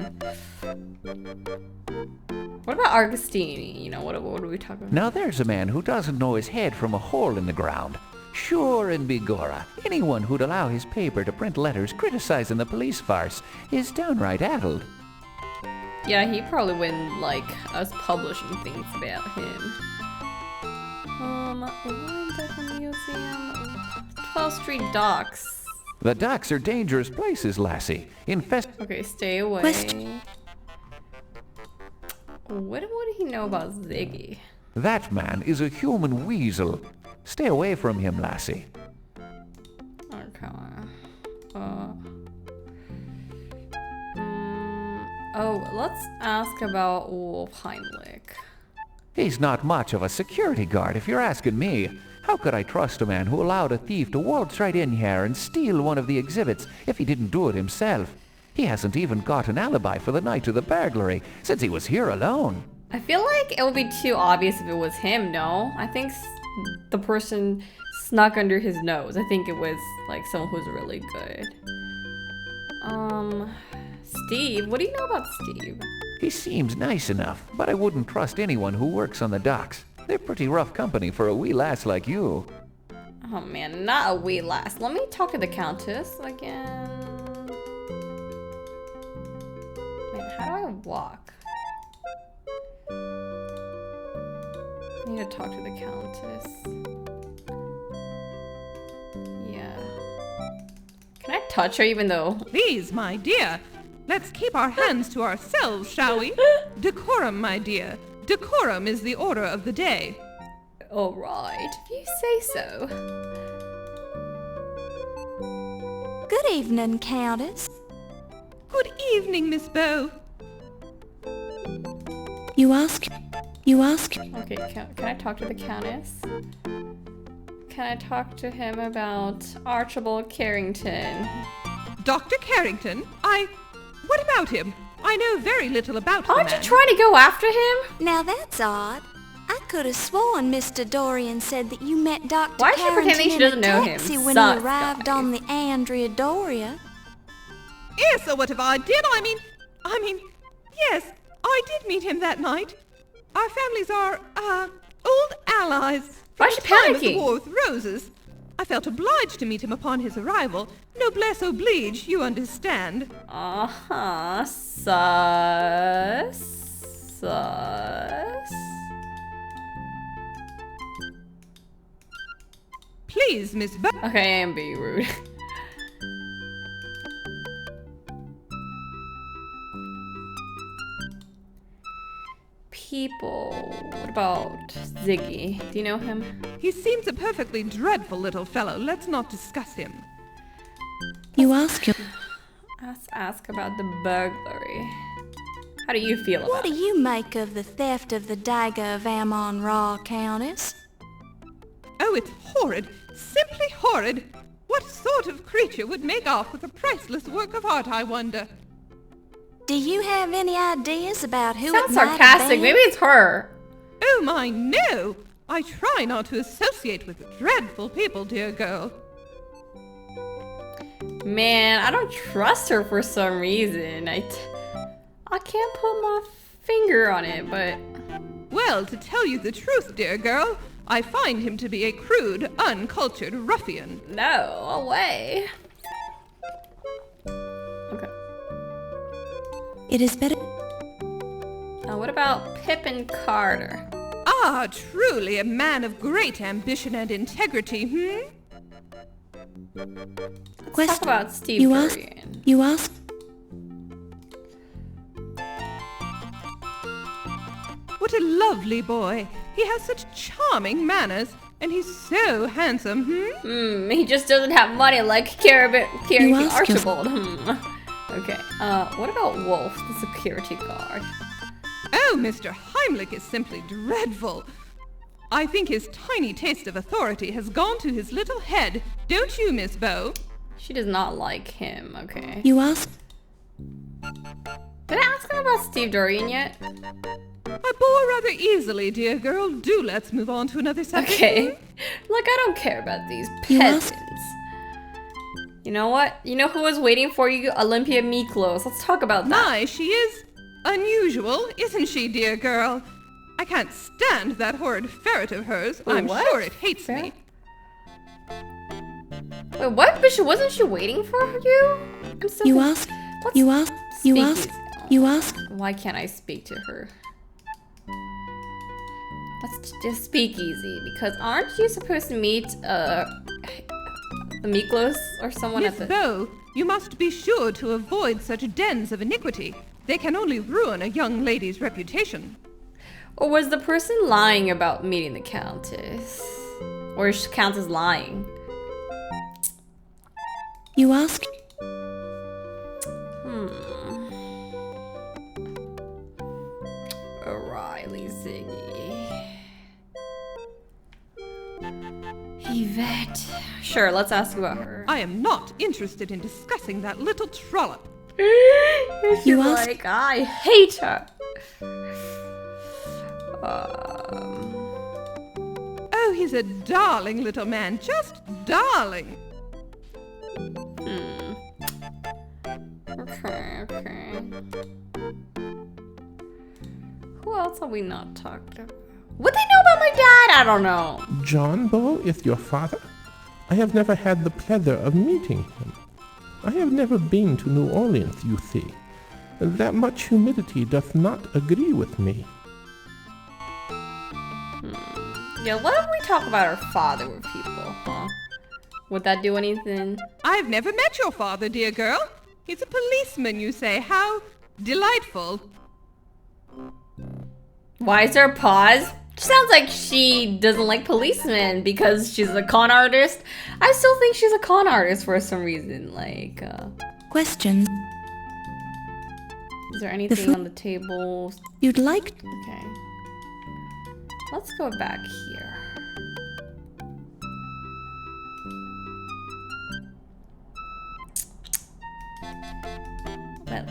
what about Augustine? You know, what are we talking about? Now there's a man who doesn't know his head from a hole in the ground. Sure and begorra, anyone who'd allow his paper to print letters criticizing the police farce is downright addled. Yeah, he probably wouldn't like us publishing things about him. Wine Decker Museum, 12th Street Docks. The docks are dangerous places, lassie. Okay, stay away. What would he know about Ziggy? That man is a human weasel. Stay away from him, lassie. Okay. Let's ask about Wolf Heimlich. He's not much of a security guard, if you're asking me. How could I trust a man who allowed a thief to waltz right in here and steal one of the exhibits if he didn't do it himself? He hasn't even got an alibi for the night of the burglary, since he was here alone. I feel like it would be too obvious if it was him, no? I think the person snuck under his nose. I think it was like someone who's really good. Steve, what do you know about Steve? He seems nice enough, but I wouldn't trust anyone who works on the docks. They're pretty rough company for a wee lass like you. Oh man, not a wee lass. Let me talk to the Countess again. Wait, how do I walk? I need to talk to the Countess. Yeah. Can I touch her even though... Please, my dear. Let's keep our hands to ourselves, shall we? Decorum, my dear. Decorum is the order of the day. All right, if you say so. Good evening, Countess. Good evening, Miss Bow. You ask? Okay, can I talk to the Countess? Can I talk to him about Archibald Carrington? Dr. Carrington? What about him? I know very little about the Aren't man. you trying to go after him? Now that's odd. I could have sworn Mr. Dorian said that you met Dr. Why is she Carrington pretending she in a doesn't know him? taxi when Sus, he arrived guys. on the Andrea Doria. Yes, or whatever I did. I mean, yes, I did meet him that night. Our families are, old allies Why from is the she time of the panicking? War with Roses. I felt obliged to meet him upon his arrival. Noblesse oblige, you understand. Uh-huh, sus. Please, Miss Bow. Okay, I am being rude. People. What about Ziggy? Do you know him? He seems a perfectly dreadful little fellow. Let's not discuss him. You ask your... Let's ask about the burglary. How do you feel What about do it? you make of the theft of the Dagger of Amon Ra, Countess? Oh, it's horrid. Simply horrid. What sort of creature would make off with a priceless work of art, I wonder? Do you have any ideas about who Sounds it might have sarcastic. been? Maybe it's her. Oh, my, no! I try not to associate with dreadful people, dear girl. Man, I don't trust her for some reason. I can't put my finger on it, but... Well, to tell you the truth, dear girl, I find him to be a crude, uncultured ruffian. No, away. Okay. It is better... What about Pippin Carter? Ah, truly a man of great ambition and integrity, Let's talk about Steve You ask? Dorian. You ask? What a lovely boy. He has such charming manners, and he's so handsome, He just doesn't have money like Carrington ask Archibald. Okay, what about Wolf, the security guard? Oh, Mr. Heimlich is simply dreadful. I think his tiny taste of authority has gone to his little head. Don't you, Miss Bow? She does not like him, okay. You ask? Did I ask him about Steve Dorian yet? I bore rather easily, dear girl. Do let's move on to another subject. Okay. Look, I don't care about these You ask? peasants. You know what? You know who was waiting for you? Olympia Miklos. Let's talk about that. My, she is unusual, isn't she, dear girl? I can't stand that horrid ferret of hers. Wait, I'm what? sure it hates Ferret? me. Wait, what? But wasn't she waiting for you? I'm so You confused. ask? Let's You ask? You speak ask? easy. You ask? Why can't I speak to her? Let's just speak easy, because aren't you supposed to meet the Miklos or someone Miss at the... Bow, you must be sure to avoid such dens of iniquity. They can only ruin a young lady's reputation. Or was the person lying about meeting the Countess? Or is Countess lying? You ask? O'Reilly Ziggy. Yvette. Sure, let's ask about her. I am not interested in discussing that little trollop. She's You ask? like, I hate her. Oh, he's a darling little man, just darling. Okay. Who else have we not talked about? What they know about my dad? I don't know. John Bow is your father? I have never had the pleasure of meeting him. I have never been to New Orleans, you see. That much humidity does not agree with me. Yeah, why don't we talk about our father with people, huh? Would that do anything? I've never met your father, dear girl. He's a policeman, you say. How delightful. Why is there a pause? Sounds like she doesn't like policemen because she's a con artist. I still think she's a con artist for some reason. Like, Questions is there anything food- on the table? you'd like? Okay. Let's go back here. Well,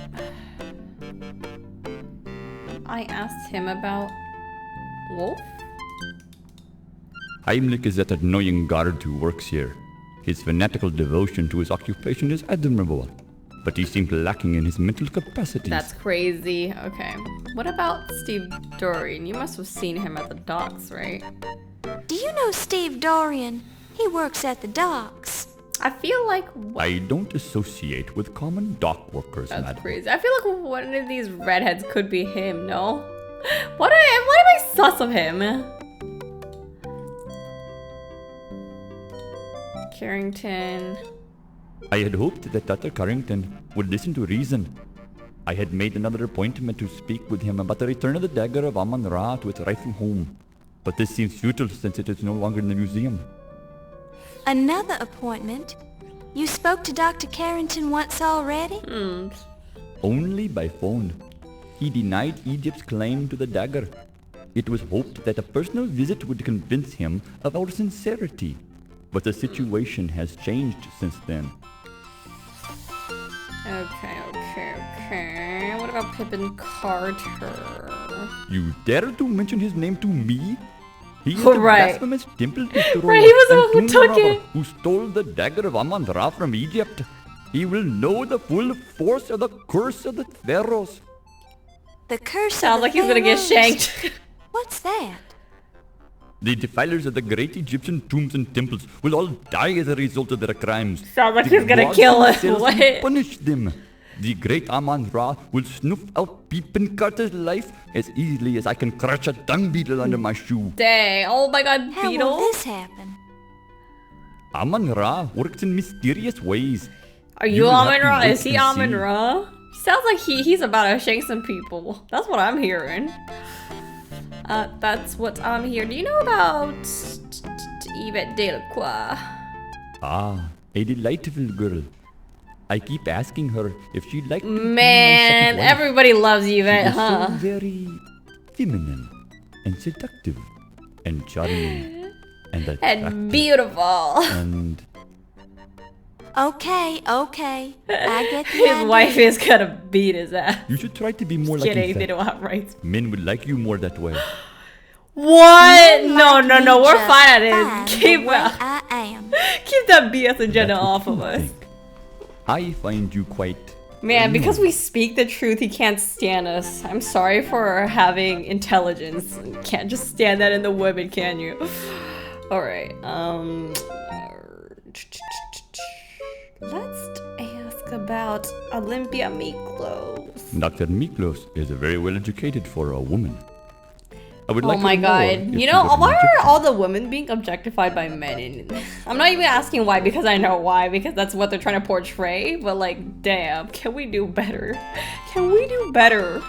I asked him about Wolf? Heimlich is that annoying guard who works here. His fanatical devotion to his occupation is admirable, but he seems lacking in his mental capacities. That's crazy. Okay. What about Steve Dorian? You must have seen him at the docks, right? Do you know Steve Dorian? He works at the docks. I feel like I don't associate with common dock workers, that's madam. crazy. I feel like one of these redheads could be him, no? What am I sus of him? Carrington. I had hoped that Dr. Carrington would listen to reason. I had made another appointment to speak with him about the return of the Dagger of Amon Ra to its rightful home. But this seems futile since it is no longer in the museum. Another appointment? You spoke to Dr. Carrington once already? Only by phone. He denied Egypt's claim to the dagger. It was hoped that a personal visit would convince him of our sincerity. But the situation has changed since then. Okay. What about Pippin Carter? You dare to mention his name to me? He is Oh, the right. blasphemous temple destroyer Right, he was the and one who tomb took robber it. who stole the dagger of Amon Ra from Egypt. He will know the full force of the curse of the pharaohs. The curse Sounds of like the he's gonna get pharaohs. shanked. What's that? The defilers of the great Egyptian tombs and temples will all die as a result of their crimes. Sounds like The he's gonna gods kill us. themselves will What? punish them. The great Amon Ra will snuff out Pippin Carter's life as easily as I can crush a dung beetle under my shoe. Dang. Oh my god, How will Beetle. this happen? Amon Ra works in mysterious ways. Are you will have Amon to Ra? wait Is he and Amon see. Ra? Sounds like he's about to shank some people. That's what I'm hearing. That's what I'm here. Do you know about Yvette Delacroix? Ah, a delightful girl. I keep asking her if she'd like to be my Man, second wife. everybody loves She Yvette, is huh? so very feminine and seductive and charming and attractive And beautiful. and Okay, okay. I get the His idea. wife is gonna beat his ass. you should try to be more like Kidding, they Yvette. don't have rights. Men would like you more that way. What? Men No, like no, me no, we're just fine at fine it. the Keep, way I am. keep that BS agenda That's what off you of us. think. I find you quite... Man, because annoying. we speak the truth, he can't stand us. I'm sorry for having intelligence. You can't just stand that in the women, can you? Alright, let's ask about Olympia Miklos. Dr. Miklos is very well educated for a woman. I would Oh like to my know more god. if You she know, was an why are Egyptian. all the women being objectified by men? I'm not even asking why because I know why, because that's what they're trying to portray, but like, damn, can we do better? Can we do better?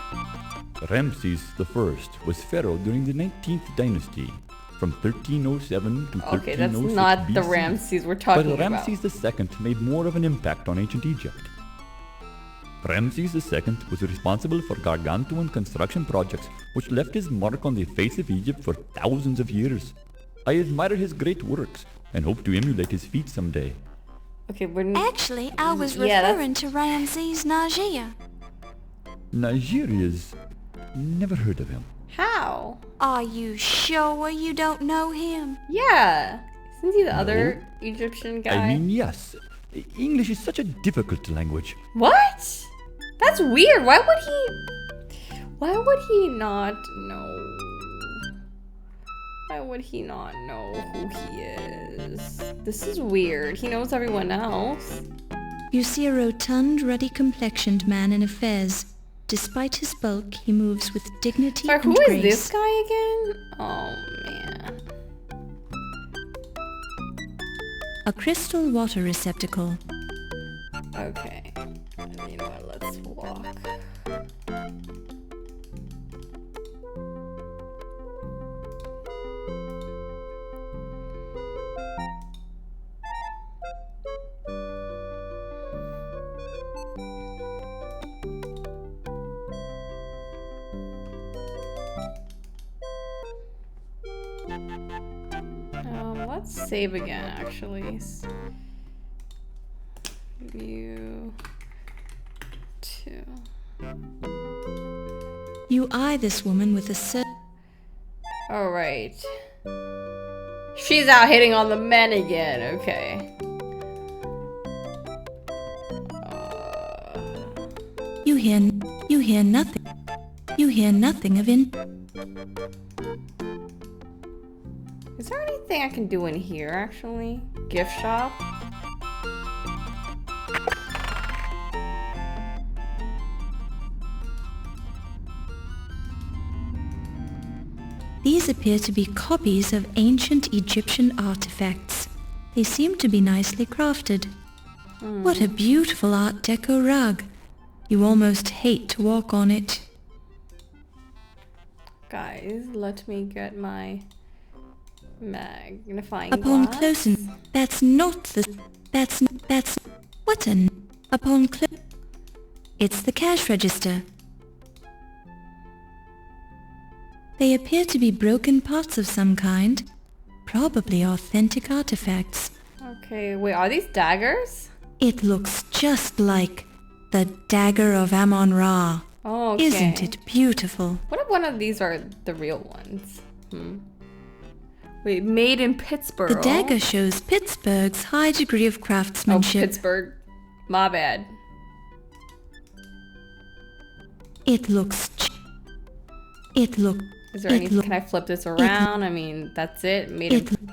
Ramses I was pharaoh during the 19th dynasty, from 1307 to 1306 Okay, that's not the BC. Ramses we're talking But about. Ramses II made more of an impact on ancient Egypt. Ramses II was responsible for gargantuan construction projects which left his mark on the face of Egypt for thousands of years. I admire his great works and hope to emulate his feats someday. Okay, we're Actually, I was Yeah, that's- referring to Ramses Najia. Nigeria's never heard of him. how? Are you sure you don't know him? Yeah, isn't he the other Egyptian guy? I mean, yes. English is such a difficult language. What? That's weird. Why would he not know? Why would he not know who he is? This is weird. He knows everyone else. You see a rotund, ruddy-complexioned man in a fez. Despite his bulk, he moves with dignity Sorry, and who grace. is this guy again? Oh man. A crystal water receptacle. Okay. You know what? Let's walk. Let's save again, actually. View 2. You eye this woman with a Alright. She's out hitting on the men again, okay. You hear nothing. You hear nothing of Is there anything I can do in here, actually? Gift shop? These appear to be copies of ancient Egyptian artifacts. They seem to be nicely crafted. What a beautiful Art Deco rug. You almost hate to walk on it. Guys, let me get my magnifying Upon glass. closing, that's not the... That's... What an... Upon It's the cash register. They appear to be broken parts of some kind. Probably authentic artifacts. Okay, wait, are these daggers? It looks just like the Dagger of Amon Ra. Oh, okay. Isn't it beautiful? What if one of these are the real ones? Wait, made in Pittsburgh. The dagger shows Pittsburgh's high degree of Oh, craftsmanship. Pittsburgh. My bad. It looks... It look... Is there It anything? look- Can I flip this around? I mean, that's it. Made It... in.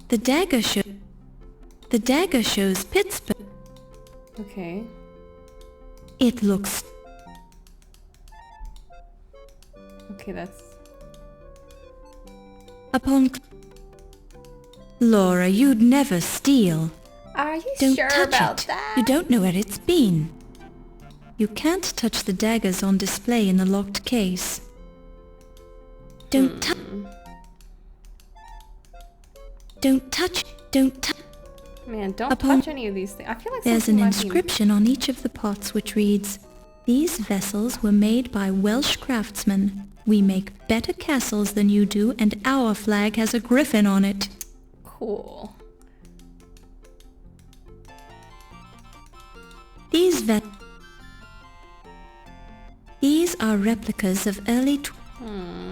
The dagger shows Pittsburgh. Okay. It looks... Okay, that's. Upon... Laura, you'd never steal. Are you Don't sure touch about it. that? You don't know where it's been. You can't touch the daggers on display in the locked case. Don't touch. Don't touch. Don't touch. Man, don't touch any of these things. I feel like There's an something might be- inscription on each of the pots which reads, "These vessels were made by Welsh craftsmen. We make better castles than you do, and our flag has a griffin on it." Cool. These are replicas of early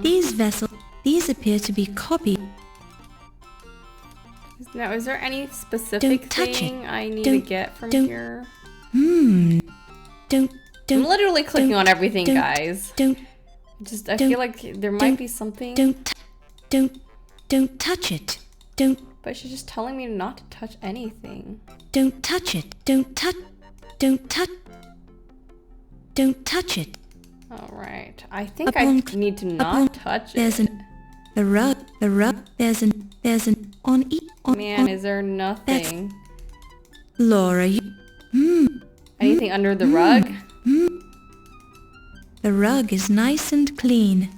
These appear to be copies. Now, is there any specific Don't touch thing it. I need to get from don't- here? Don't I'm literally clicking on everything, don't- guys. I don't- feel like there might be something. don't touch it. But she's just telling me not to touch anything. Don't touch it. Don't touch it. Alright. I think I need to not touch There's it. the rug, there's an, on Man, is there nothing? Laura, Anything under the rug? the rug is nice and clean.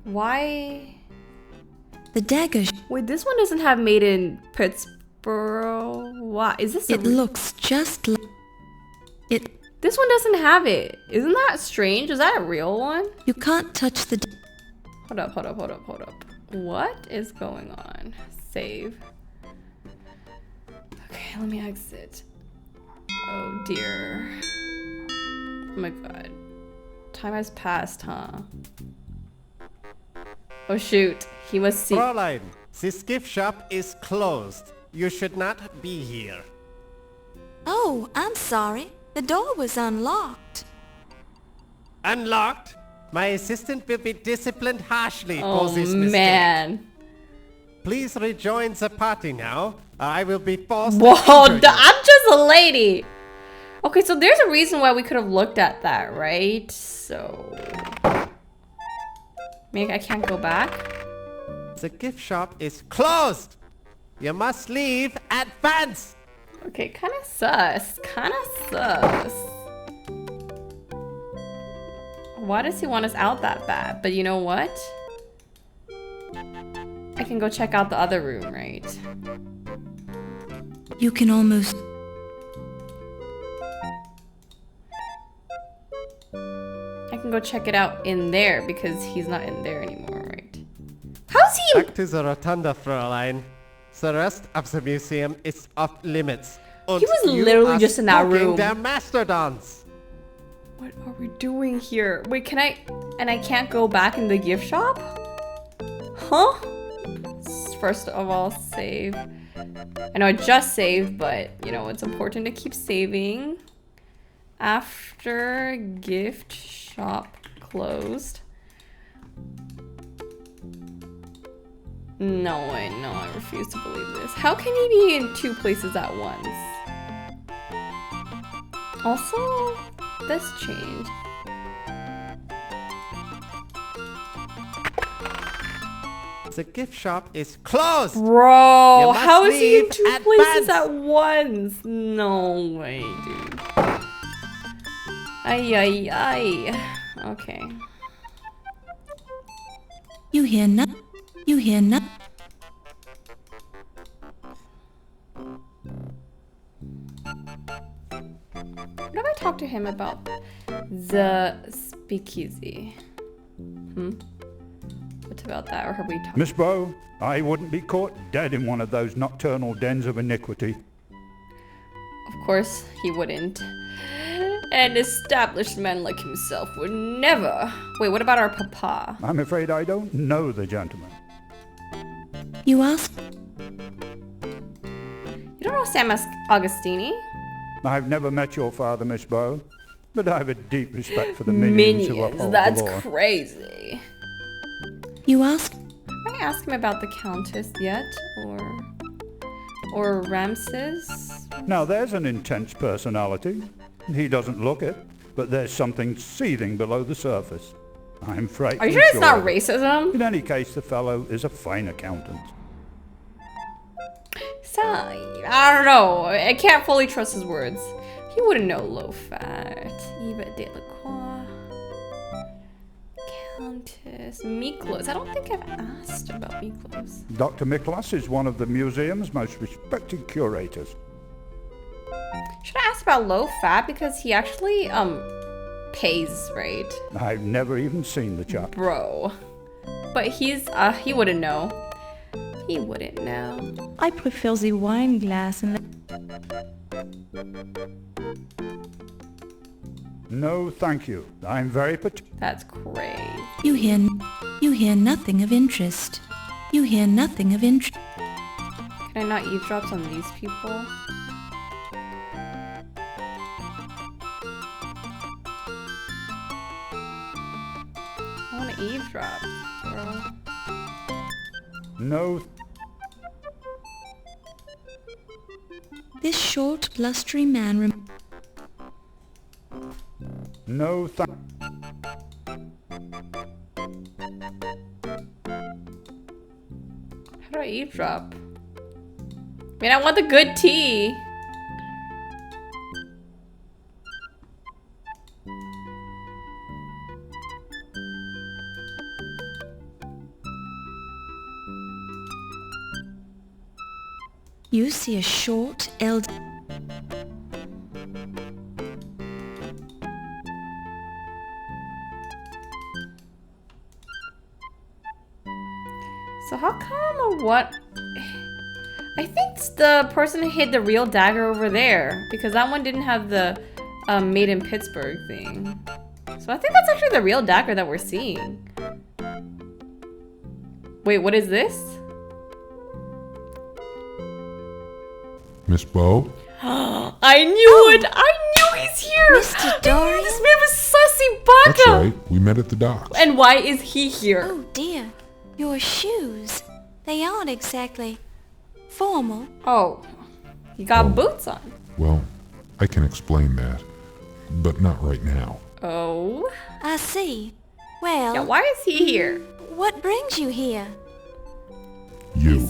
Why? The dagger, Wait, this one doesn't have made in Pittsburgh. Why? Is this it looks just like it. This one doesn't have it. Isn't that strange? Is that a real one? You can't touch the... Hold up. What is going on? Save. Okay, let me exit. Oh dear. Oh my god. Time has passed, huh? Oh shoot. He was see- Fräulein, this gift shop is closed. You should not be here. Oh, I'm sorry. The door was unlocked. Unlocked? My assistant will be disciplined harshly for this Oh mistake. man. Please rejoin the party now. I will be forced Whoa, to injure you. I'm just a lady. Okay, so there's a reason why we could have looked at that, right? So... Maybe I can't go back? The gift shop is closed. You must leave at once. Okay, kind of sus. Why does he want us out that bad? But you know what? I can go check out the other room, right? You can almost... I can go check it out in there because he's not in there anymore, right? How's he? Back to the rotunda, Fräulein. The rest of the museum is off limits. Und He was you literally are just in that smoking room. their mastodons. What are we doing here? Wait, can I... And I can't go back in the gift shop? Huh? First of all, save. I know I just saved, but, you know, it's important to keep saving. After gift shop closed. No way, no, I refuse to believe this. How can he be in two places at once? Also, this changed. The gift shop is closed. Bro, You must how is he in leave two at places once. at once? No way, dude. Ay. Okay. You hear nothing. What if I talk to him about the speakeasy? What about that, or have we talked? Miss Bow, I wouldn't be caught dead in one of those nocturnal dens of iniquity. Of course, he wouldn't. An established man like himself would never. Wait, what about our papa? I'm afraid I don't know the gentleman. You ask... You don't know Sam Augustini? I've never met your father, Miss Bow, but I have a deep respect for the minions who uphold That's the law. crazy. You ask... Have I asked him about the Countess yet? Or Ramses? Now there's an intense personality. He doesn't look it, but there's something seething below the surface. I'm frightened. Are you sure it's not racism? In any case, the fellow is a fine accountant. So, I don't know. I can't fully trust his words. He wouldn't know low fat. Eva Delacroix. Countess Miklos. I don't think I've asked about Miklos. Dr. Miklas is one of the museum's most respected curators. Should I ask about low fat because he actually pays, right? I've never even seen the chap. Bro. But he's he wouldn't know. He wouldn't know. I prefer the wine glass and No, thank you. I'm very particular. That's crazy. You hear nothing of interest. You hear nothing of interest. Can I not eavesdrop on these people? I want to eavesdrop, bro. No. This short, blustery man No, thank How do I eavesdrop? Man, I want the good tea. You see a short, elderly... So how come or what? I think the person who hid the real dagger over there, because that one didn't have the made in Pittsburgh thing. So I think that's actually the real dagger that we're seeing. Wait, what is this? Miss Bo? I knew it! I knew he's here! Mr. Dorian? His name is Sussy Baka! That's right. We met at the docks. And why is he here? Oh dear, your shoes. They aren't exactly formal. Oh, you got boots on. Well, I can explain that, but not right now. Oh? I see. Well, Yeah, why is he here? what brings you here? You.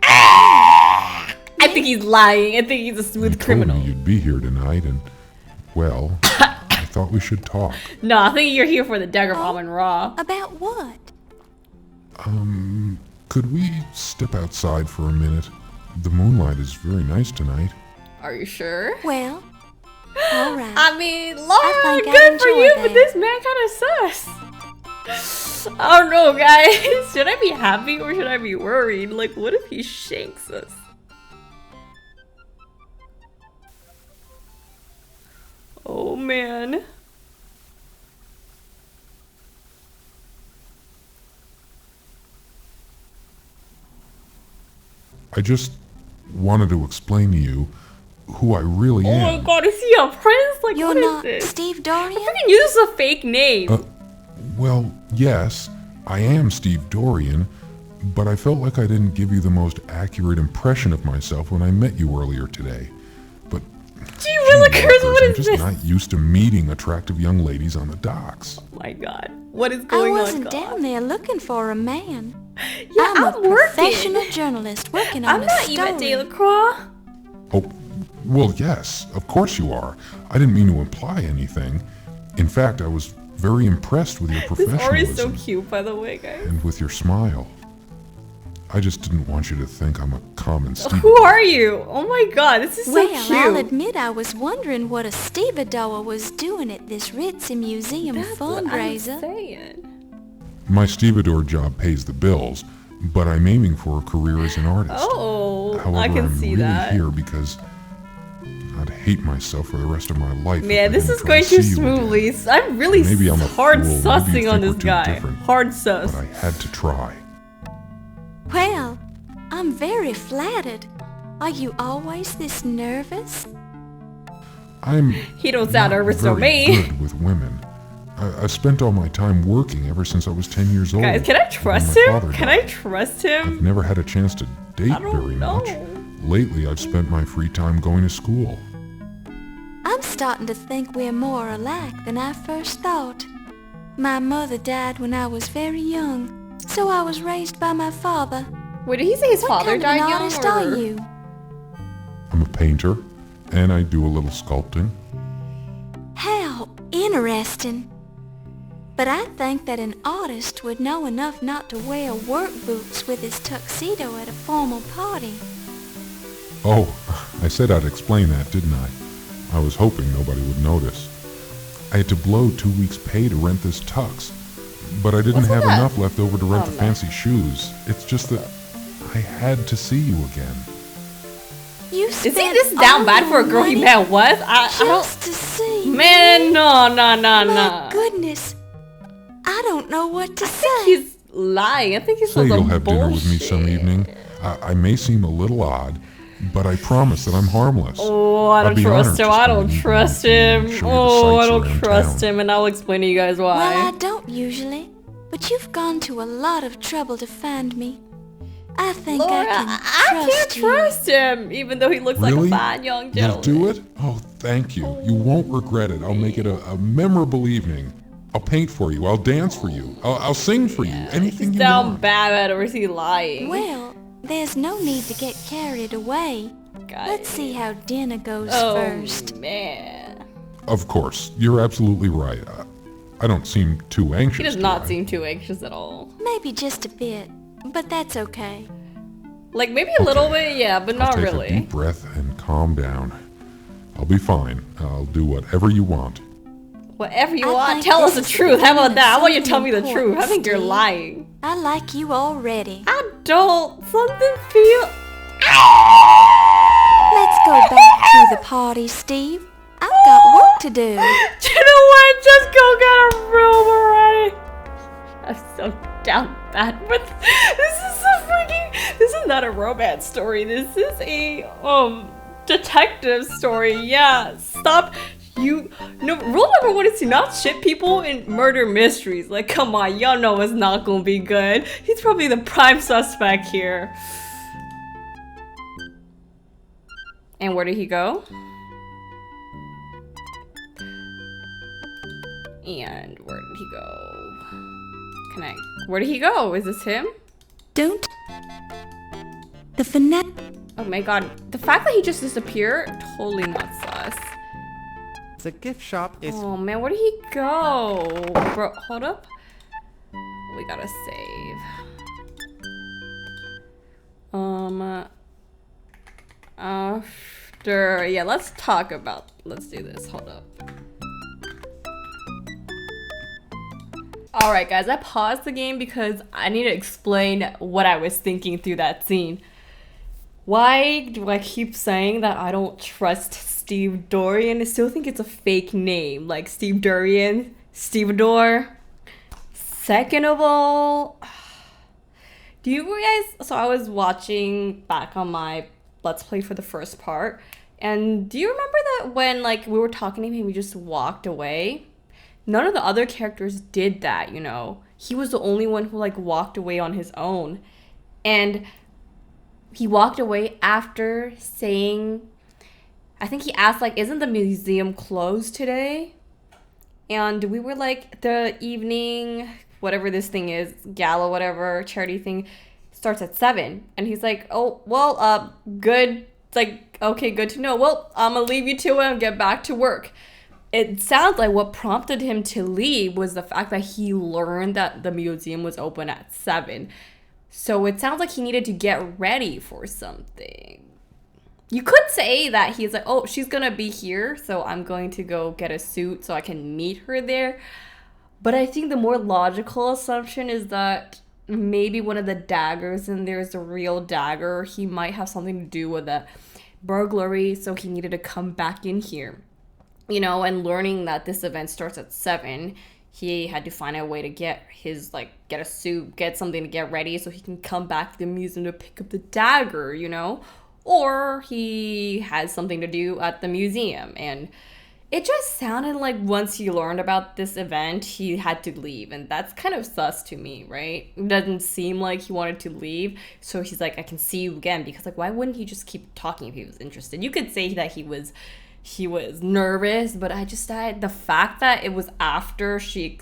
I think he's lying. I think he's a smooth You told criminal. me you'd be here tonight, and, well, I thought we should talk. No, I think you're here for the Dagger of Amon Ra. About what? Could we step outside for a minute? The moonlight is very nice tonight. Are you sure? Well, all right. I mean, Lord, I think I'd good for enjoy you, that. but this man kind of sus. I don't know, guys. Should I be happy or should I be worried? Like, what if he shanks us? Oh, man. I just wanted to explain to you who I really Oh am. my god, is he a prince? Like, You're what is not this? Steve Dorian? I freaking knew this was a fake name. Well, yes, I am Steve Dorian, but I felt like I didn't give you the most accurate impression of myself when I met you earlier today. But Gee willikers, what I'm is just this? not used to meeting attractive young ladies on the docks. Oh my god, what is I going on, wasn't God? down there looking for a man. Yeah, I'm a I'm working. professional journalist working on I'm a not story. Yvette Delacroix. Oh, well, yes, of course you are. I didn't mean to imply anything. In fact, I was very impressed with your This art is professionalism so cute, by the way, guys. and with your smile. I just didn't want you to think I'm a common Steve. Who are you? Oh my god, this is so Well, cute. I'll admit I was wondering what a stevedore was doing at this ritzy museum That's what I'm fundraiser. saying. My stevedore job pays the bills, but I'm aiming for a career as an artist. Oh, However, I can I'm see really that. here because I'd hate myself for the rest of my life. Man, if I this didn't is try going to too see you again. smoothly. I'm really Maybe I'm a hard fool. Maybe you sussing think on we're this too guy. different, Hard sus. But I had to try. Well, I'm very flattered. Are you always this nervous? I'm He don't sound not nervous to very me. good with women. I spent all my time working ever since I was 10 years old. Guys, can I when trust my him? father Can died. I trust him? I've never had a chance to date I don't very much. know. Lately, I've spent my free time going to school. I'm starting to think we're more alike than I first thought. My mother died when I was very young, so I was raised by my father. Wait, did he say his What father kind died of an young? artist or- are you? I'm a painter, and I do a little sculpting. How interesting. But I think that an artist would know enough not to wear work boots with his tuxedo at a formal party. Oh, I said I'd explain that, didn't I? I was hoping nobody would notice. I had to blow 2 weeks' pay to rent this tux, but I didn't have enough left over to rent the fancy shoes. It's just that I had to see you again. You Is he this down bad for a girl he met once? I don't... to see Man, no. My goodness. I don't know what to say. He's lying. I think he's Say some you'll have dinner with me bullshit. some evening. I may seem a little odd, but I promise that I'm harmless. Oh, I don't trust him. I don't trust him. Oh, I don't trust him, and I'll explain to you guys why. Well, I don't usually, but you've gone to a lot of trouble to find me. I think Laura, I can't trust him, even though he looks like a fine young gentleman. You'll do it? Oh, thank you. You won't regret it. I'll make it a memorable evening. I'll paint for you. I'll dance for you. I'll sing for you. Anything you Down want. bad, or is he lying? Well, there's no need to get carried away. Let's see how dinner goes first. Oh, man. Of course. You're absolutely right. I don't seem too anxious. He does not seem too anxious at all. Maybe just a bit, but that's okay. Like, maybe a little bit, yeah, but not Take really. a deep breath and calm down. I'll be fine. I'll do whatever you want. Whatever you want, tell us the truth. How about that? I want you to tell me the truth. I think you're lying. I like you already. I don't. Something feel... Let's go back to the party, Steve. I've got work to do. You know what? Just go get a room already. I'm so down bad, but this is so freaking... This is not a romance story. This is a detective story. Yeah, stop. Rule number 1 is to not ship people in murder mysteries. Like, come on, y'all know it's not gonna be good. He's probably the prime suspect here. And where did he go? And where did he go? Where did he go? Is this him? Don't. The fanatic. Oh my god. The fact that he just disappeared, totally not sus. The gift shop is... Oh man, where did he go? Bro, hold up. We gotta save. After... Yeah, let's do this. Hold up. Alright guys, I paused the game because I need to explain what I was thinking through that scene. Why do I keep saying that I don't trust Steve Dorian? I still think it's a fake name, like Steve Dorian, Stevedore. Second of all, do you guys... So I was watching back on my Let's Play for the first part, and do you remember that when like we were talking to him and we just walked away? None of the other characters did that, you know. He was the only one who like walked away on his own. And he walked away after saying, I think he asked like, isn't the museum closed today? And we were like, the evening, whatever this thing is, gala, whatever, charity thing, starts at 7. And he's like, oh, well, good. It's like, okay, good to know. Well, I'm gonna leave you to it and get back to work. It sounds like what prompted him to leave was the fact that he learned that the museum was open at 7. So it sounds like he needed to get ready for something. You could say that he's like, oh, she's gonna be here, so I'm going to go get a suit so I can meet her there. But I think the more logical assumption is that maybe one of the daggers in there is a real dagger. He might have something to do with the burglary, so he needed to come back in here. You know, and learning that this event starts at 7, he had to find a way to get his, like, get a suit, get something to get ready so he can come back to the museum to pick up the dagger, you know? Or he has something to do at the museum. And it just sounded like once he learned about this event, he had to leave. And that's kind of sus to me, right? It doesn't seem like he wanted to leave. So he's like, I can see you again. Because, like, why wouldn't he just keep talking if he was interested? You could say that he was nervous, but the fact that it was after she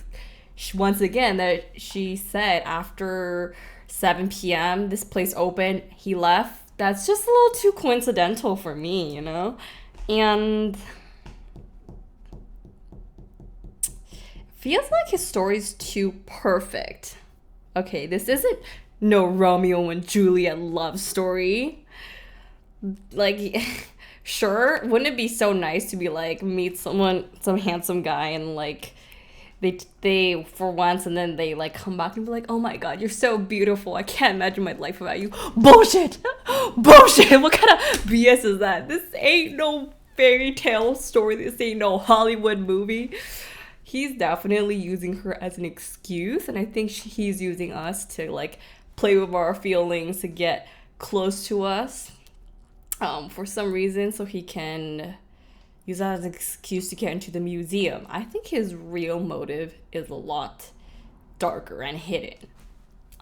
once again, that she said after 7 p.m. this place opened, he left, that's just a little too coincidental for me, you know? And feels like his story's too perfect. Okay, this isn't no Romeo and Juliet love story. Like, sure, wouldn't it be so nice to be like, meet someone, some handsome guy, and like, they for once, and then they like come back and be like, oh my god, you're so beautiful, I can't imagine my life without you. Bullshit. Bullshit. What kind of BS is that? This ain't no fairy tale story. This ain't no Hollywood movie. He's definitely using her as an excuse, and I think he's using us to like play with our feelings, to get close to us for some reason, so he can use that as an excuse to get into the museum. I think his real motive is a lot darker and hidden.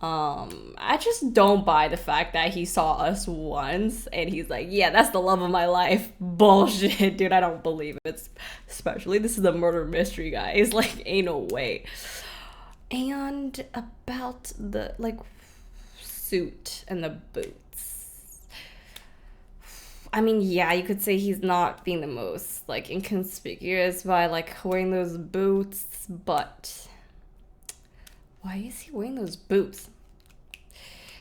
I just don't buy the fact that he saw us once and he's like, yeah, that's the love of my life. Bullshit, dude, I don't believe it. Especially, this is a murder mystery, guys. Like, ain't no way. And about the, like, suit and the boots. I mean, yeah, you could say he's not being the most, like, inconspicuous by, like, wearing those boots, but why is he wearing those boots?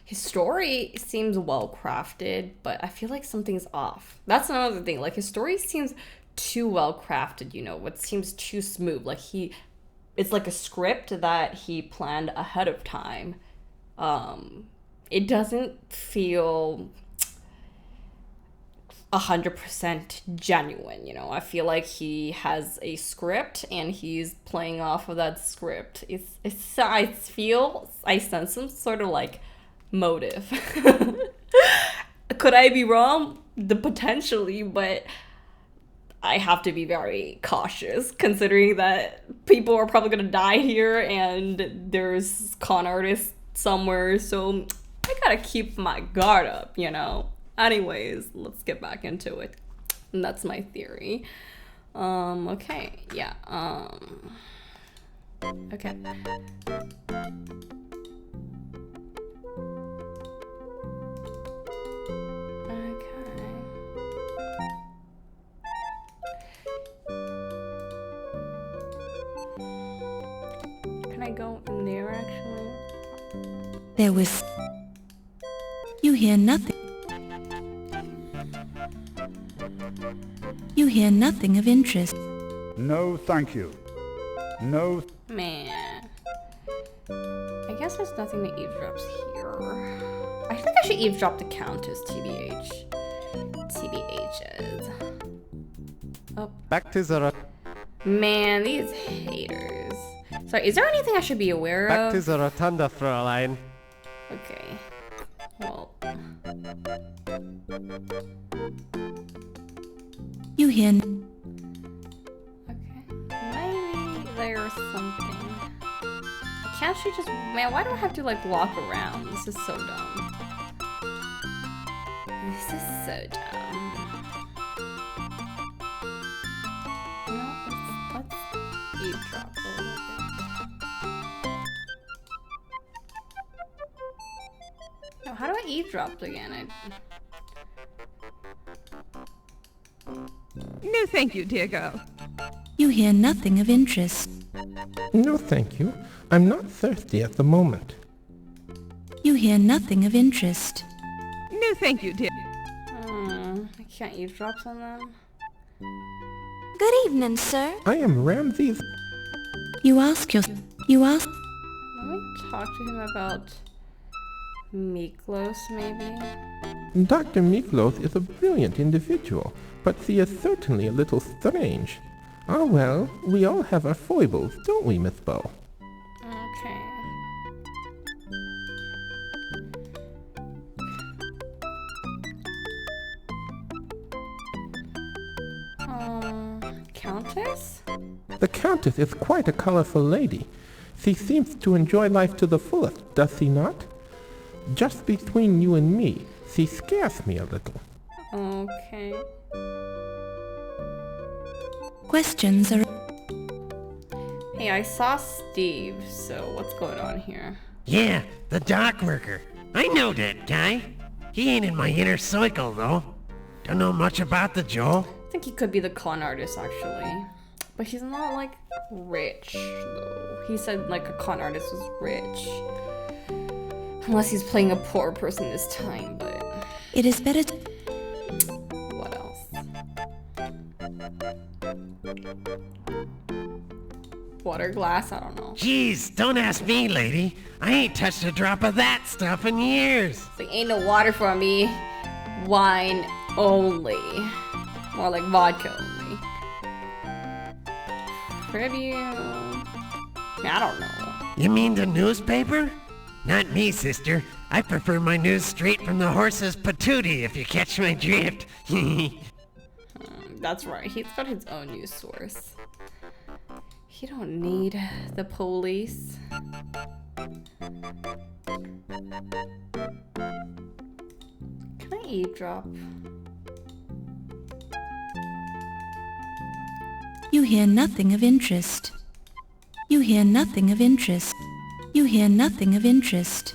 His story seems well crafted, but I feel like something's off. That's another thing. Like, his story seems too well crafted, you know, what seems too smooth. Like, it's like a script that he planned ahead of time. It doesn't feel 100% genuine, you know. I feel like he has a script and he's playing off of that script. I sense some sort of like motive. Could I be wrong? Potentially, but I have to be very cautious considering that people are probably gonna die here and there's con artists somewhere, so I gotta keep my guard up, you know. Anyways, let's get back into it. And that's my theory. Okay, yeah, okay. Can I go in there, actually? There was... You hear nothing. You hear nothing of interest. No, thank you. No. Man. I guess there's nothing that eavesdrops here. I think I should eavesdrop the Countess, TBH. TBH's. Oh. Back to the... Man, these haters. Sorry, is there anything I should be aware Back of? to the rotunda, Fräulein. Okay. Well... You hear... Okay. Maybe there's something. Can't she just... Man, why do I have to, like, walk around? This is so dumb. This is so dumb. You know, let's eavesdrop a little bit. No, how do I eavesdrop again? No, thank you, dear girl. You hear nothing of interest. No, thank you. I'm not thirsty at the moment. You hear nothing of interest. No, thank you, dear. I can't eavesdrop on them. Good evening, sir. I am Ramses. You ask... Let me talk to him about Miklos, maybe? Dr. Miklos is a brilliant individual, but he is certainly a little strange. Ah well, we all have our foibles, don't we, Miss Bow? Okay. Countess? The Countess is quite a colorful lady. She seems to enjoy life to the fullest, does she not? Just between you and me, she scares me a little. Okay. Questions are... Hey, I saw Steve, so what's going on here? Yeah, the dock worker. I know that guy. He ain't in my inner circle, though. Don't know much about the Joel. I think he could be the con artist actually. But he's not like rich though. He said like a con artist was rich. Unless he's playing a poor person this time, but... It is better to... What else? Water glass? I don't know. Jeez, don't ask me, lady. I ain't touched a drop of that stuff in years. Like, ain't no water for me. Wine only. More like vodka only. Tribute. I don't know. You mean the newspaper? Not me, sister. I prefer my news straight from the horse's patootie, if you catch my drift. That's right. He's got his own news source. He don't need the police. Can I eavesdrop? You hear nothing of interest. You hear nothing of interest. You hear nothing of interest.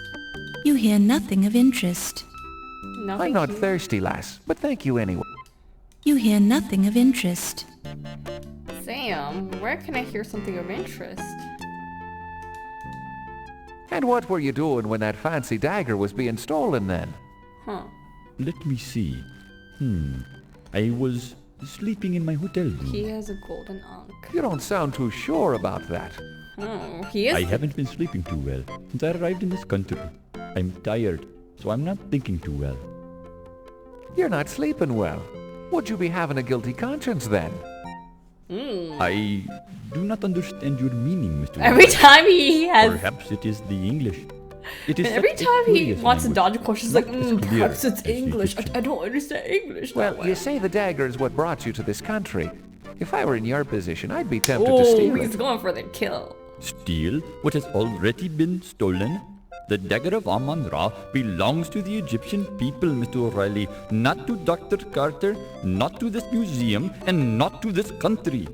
You hear nothing of interest. No, I'm not thirsty, lass, but thank you anyway. You hear nothing of interest. Sam, where can I hear something of interest? And what were you doing when that fancy dagger was being stolen then? Huh. Let me see. I was sleeping in my hotel room. He has a golden ankh. You don't sound too sure about that. Oh, he is. I haven't been sleeping too well since I arrived in this country. I'm tired, so I'm not thinking too well. You're not sleeping well. Would you be having a guilty conscience then? I do not understand your meaning, Mr. Every White. time he has... Perhaps it is the English. It is Every such a time he curious wants to language. dodge a question, he's like, Not as clear perhaps it's as the English. Egyptian. I don't understand English. Well, that well. you say the dagger is what brought you to this country. If I were in your position, I'd be tempted to Oh, steal he's it. going for the kill. Steal what has already been stolen? The Dagger of Amon Ra belongs to the Egyptian people, Mr. O'Reilly, not to Dr. Carter, not to this museum, and not to this country.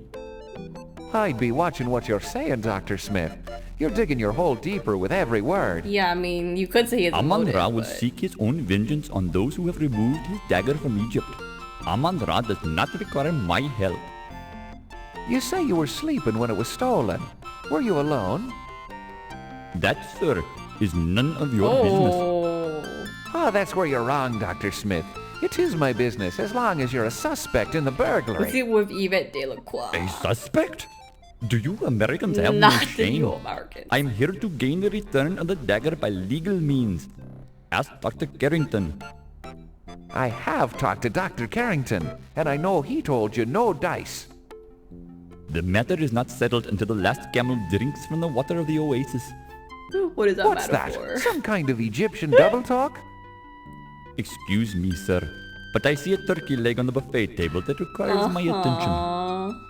I'd be watching what you're saying, Dr. Smith. You're digging your hole deeper with every word. Yeah, I mean, you could say he has a Amon motive, Ra will but... seek his own vengeance on those who have removed his dagger from Egypt. Amon Ra does not require my help. You say you were sleeping when it was stolen. Were you alone? That, sir, is none of your business. Oh, that's where you're wrong, Dr. Smith. It is my business, as long as you're a suspect in the burglary. Was it with Yvette Delacroix? A suspect? Do you Americans have no Not the shame? you Americans. I'm here to gain the return of the dagger by legal means. Ask Dr. Carrington. I have talked to Dr. Carrington, and I know he told you no dice. The matter is not settled until the last camel drinks from the water of the oasis. What is that What's metaphor? that? Some kind of Egyptian double talk? Excuse me, sir, but I see a turkey leg on the buffet table that requires my attention.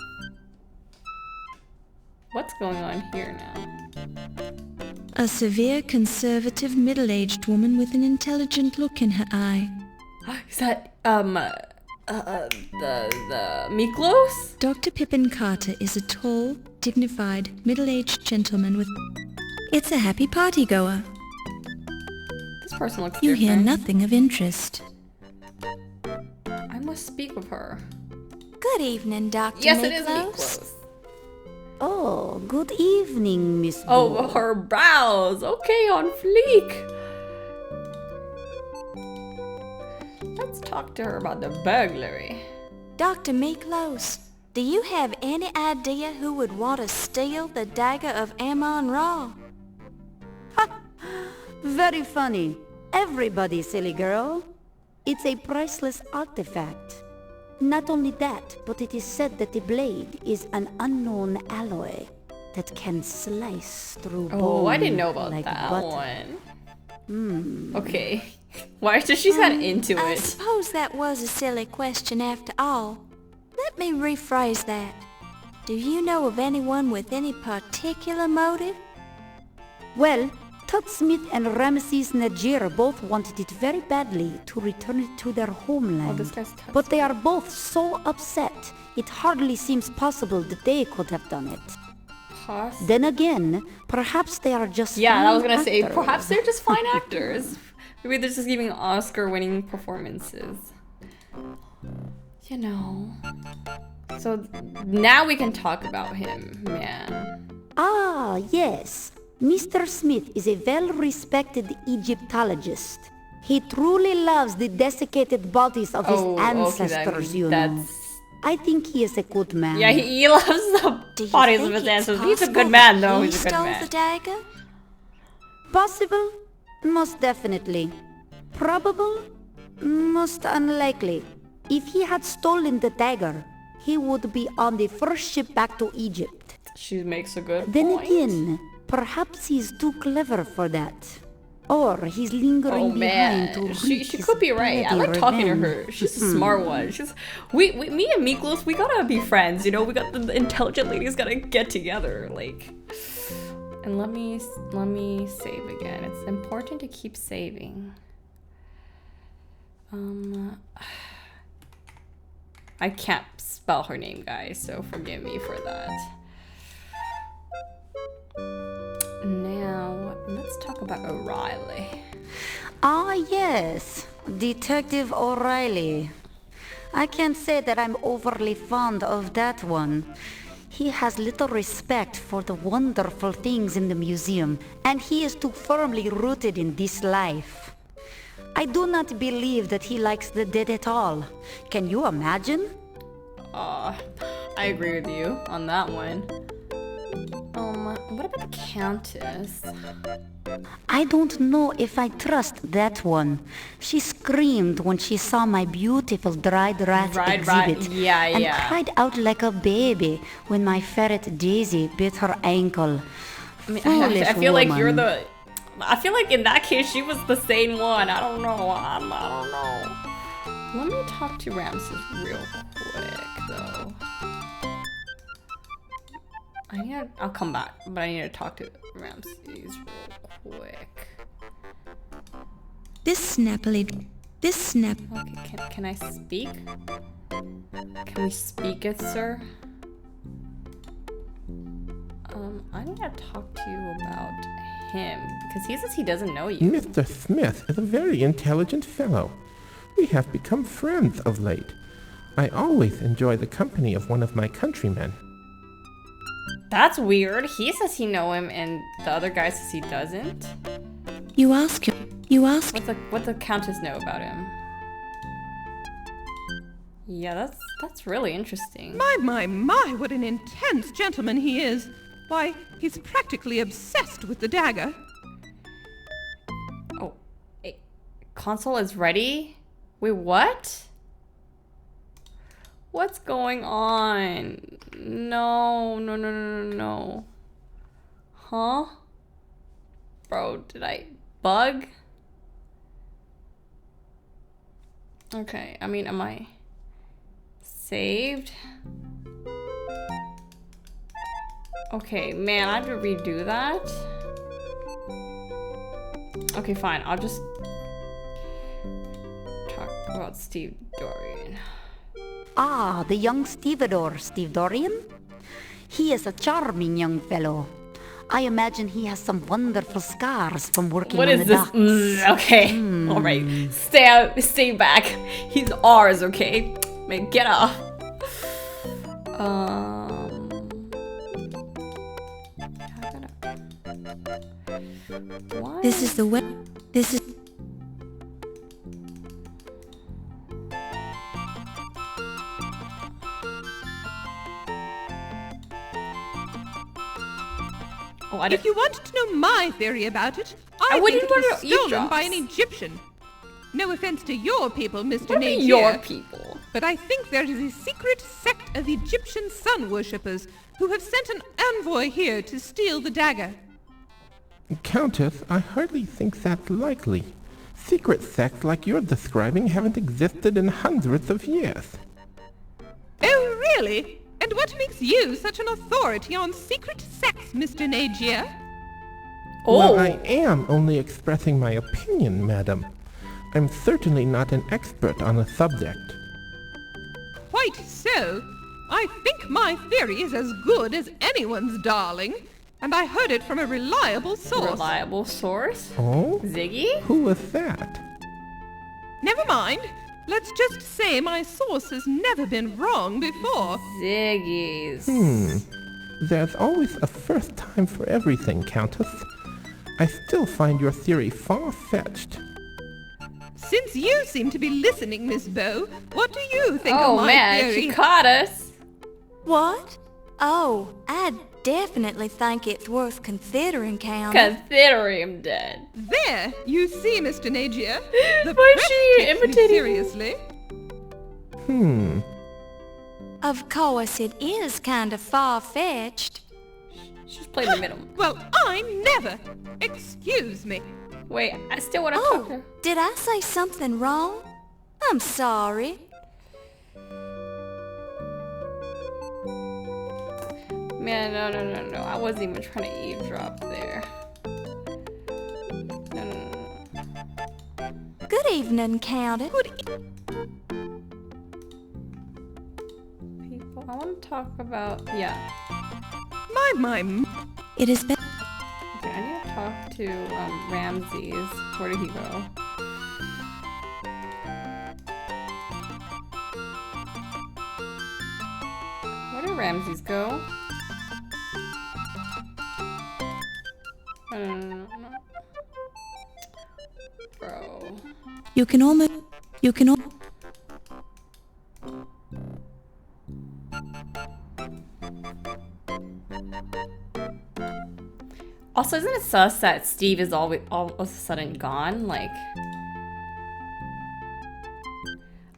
What's going on here now? A severe, conservative, middle-aged woman with an intelligent look in her eye. Is that, the Miklos? Dr. Pippin Carter is a tall, dignified, middle-aged gentleman with... It's a happy party-goer. This person looks You different. hear nothing of interest. I must speak with her. Good evening, Dr. Yes, it is Miklos. Miklos. Oh, good evening, Miss Oh, Bull. her brows. Okay, on fleek. Let's talk to her about the burglary. Dr. Miklos, do you have any idea who would want to steal the Dagger of Amon Ra? Very funny. Everybody, silly girl. It's a priceless artifact. Not only that, but it is said that the blade is an unknown alloy that can slice through bone. Oh, I didn't know about like that butter. one. Okay. Why does she sound into I it? suppose that was a silly question after all. Let me rephrase that. Do you know of anyone with any particular motive? Well, Tut Smith and Ramesses Najir both wanted it very badly to return it to their homeland. Oh, this guy's Tut But they are both so upset, it hardly seems possible that they could have done it. Then again, perhaps they are just Yeah, I was fine gonna say, actors. perhaps they're just fine actors. Maybe they're just giving Oscar-winning performances. You know. So now we can talk about him, man. Ah, yes. Mr. Smith is a well-respected Egyptologist. He truly loves the desiccated bodies of his ancestors, you know. I think he is a good man. Yeah, he loves the bodies of his ancestors. He's a good man, though. He's a good man. Stole the dagger? Possible? Most definitely. Probable? Most unlikely. If he had stolen the dagger, he would be on the first ship back to Egypt. She makes a good Then point. again, perhaps he's too clever for that. Or he's lingering behind to she could be right. I like talking to her. She's a smart one. She's me and Miklos, we gotta be friends, you know. We got the intelligent ladies gotta get together, like. And let me save again. It's important to keep saving. I can't spell her name, guys, so forgive me for that. Now, let's talk about O'Reilly. Ah, yes. Detective O'Reilly. I can't say that I'm overly fond of that one. He has little respect for the wonderful things in the museum, and he is too firmly rooted in this life. I do not believe that he likes the dead at all. Can you imagine? I agree with you on that one. What about the Countess? I don't know if I trust that one. She screamed when she saw my beautiful dried rat exhibit and cried out like a baby when my ferret Daisy bit her ankle. I mean, I feel like you're the... I feel like in that case she was the sane one. I don't know. I don't know. Let me talk to Ramses real quick though. I'll come back, but I need to talk to Ramses real quick. Okay, can I speak? Can we speak it, sir? I need to talk to you about him, because he says he doesn't know you. Mr. Smith is a very intelligent fellow. We have become friends of late. I always enjoy the company of one of my countrymen. That's weird. He says he know him, and the other guy says he doesn't. You ask. What the Countess know about him? Yeah, that's really interesting. My, what an intense gentleman he is. Why, he's practically obsessed with the dagger. Oh, console is ready? Wait, what? What's going on? No. Huh? Bro, did I bug? Okay, I mean, am I saved? Okay, man, I have to redo that. Okay, fine. I'll just talk about Steve Dorian. Ah, the young stevedore, Steve Dorian? He is a charming young fellow. I imagine he has some wonderful scars from working on the docks. What is this? Okay. All right. Stay back. He's ours, okay? Man, get off. What? This is the way. This is. Oh, if you want to know my theory about it, I think it was stolen by an Egyptian. No offense to your people, Mr. Napier. Your people. But I think there is a secret sect of Egyptian sun worshippers who have sent an envoy here to steal the dagger. Countess, I hardly think that's likely. Secret sects like you're describing haven't existed in hundreds of years. Oh, really? And what makes you such an authority on secret sects, Mr. Napier? Well, I am only expressing my opinion, madam. I'm certainly not an expert on the subject. Quite so. I think my theory is as good as anyone's, darling. And I heard it from a reliable source. Reliable source? Oh? Ziggy? Who was that? Never mind. Let's just say my source has never been wrong before. Ziggy's. There's always a first time for everything, Countess. I still find your theory far-fetched. Since you seem to be listening, Miss Bow, what do you think of my man, theory? she caught us. What? Oh, I definitely think it's worth considering, Countess. Consider him dead. There, you see, Mr. Nagier. The Why is press she takes me imitating? seriously. Of course, it is kind of far-fetched. She's playing the middle. Well, I never. Excuse me. Wait, I still want to talk to her. Did I say something wrong? I'm sorry. Man, no. I wasn't even trying to eavesdrop there. No. Good evening, Countess. People, I want to talk about, yeah. My. It is better. Okay, I need to talk to Ramses. Where did he go? Where did Ramses go? No. Bro. You can almost. Also, isn't it sus that Steve is all of a sudden gone? Like,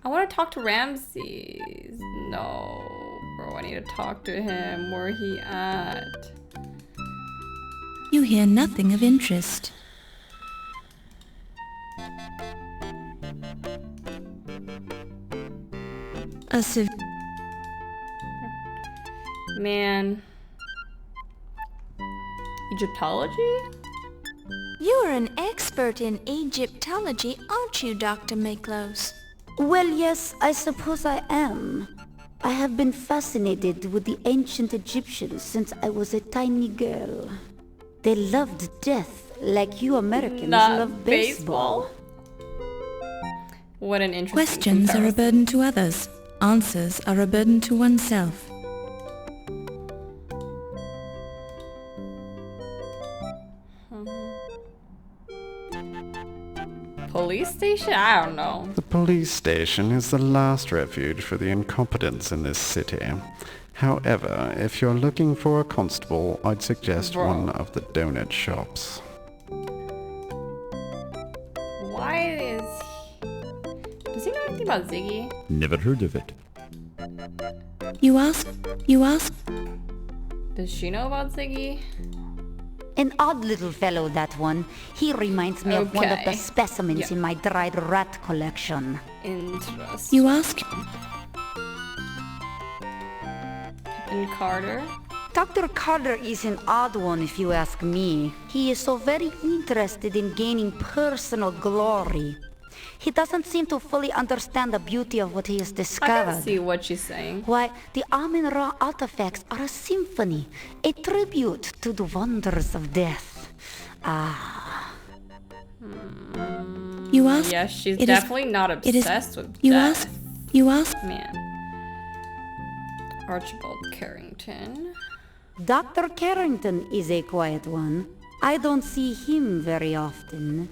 I want to talk to Ramses. No, bro, I need to talk to him. Where he at? You hear nothing of interest. Man. Egyptology? You're an expert in Egyptology, aren't you, Dr. Miklos? Well, yes, I suppose I am. I have been fascinated with the ancient Egyptians since I was a tiny girl. They loved death like you Americans love baseball. What an interesting Questions are a burden to others. Answers are a burden to oneself. Police station? I don't know. The police station is the last refuge for the incompetents in this city. However, if you're looking for a constable, I'd suggest one of the donut shops. Why is he... Does he know anything about Ziggy? Never heard of it. You ask. Does she know about Ziggy? An odd little fellow, that one. He reminds me of one of the specimens in my dried rat collection. Interesting. You ask. And Carter? Dr. Carter is an odd one, if you ask me. He is so very interested in gaining personal glory. He doesn't seem to fully understand the beauty of what he has discovered. I can see what she's saying. Why, the Amon Ra artifacts are a symphony, a tribute to the wonders of death. You ask. Yes, she's definitely not obsessed with You death. You ask. Man. Archibald Carrington. Dr. Carrington is a quiet one. I don't see him very often.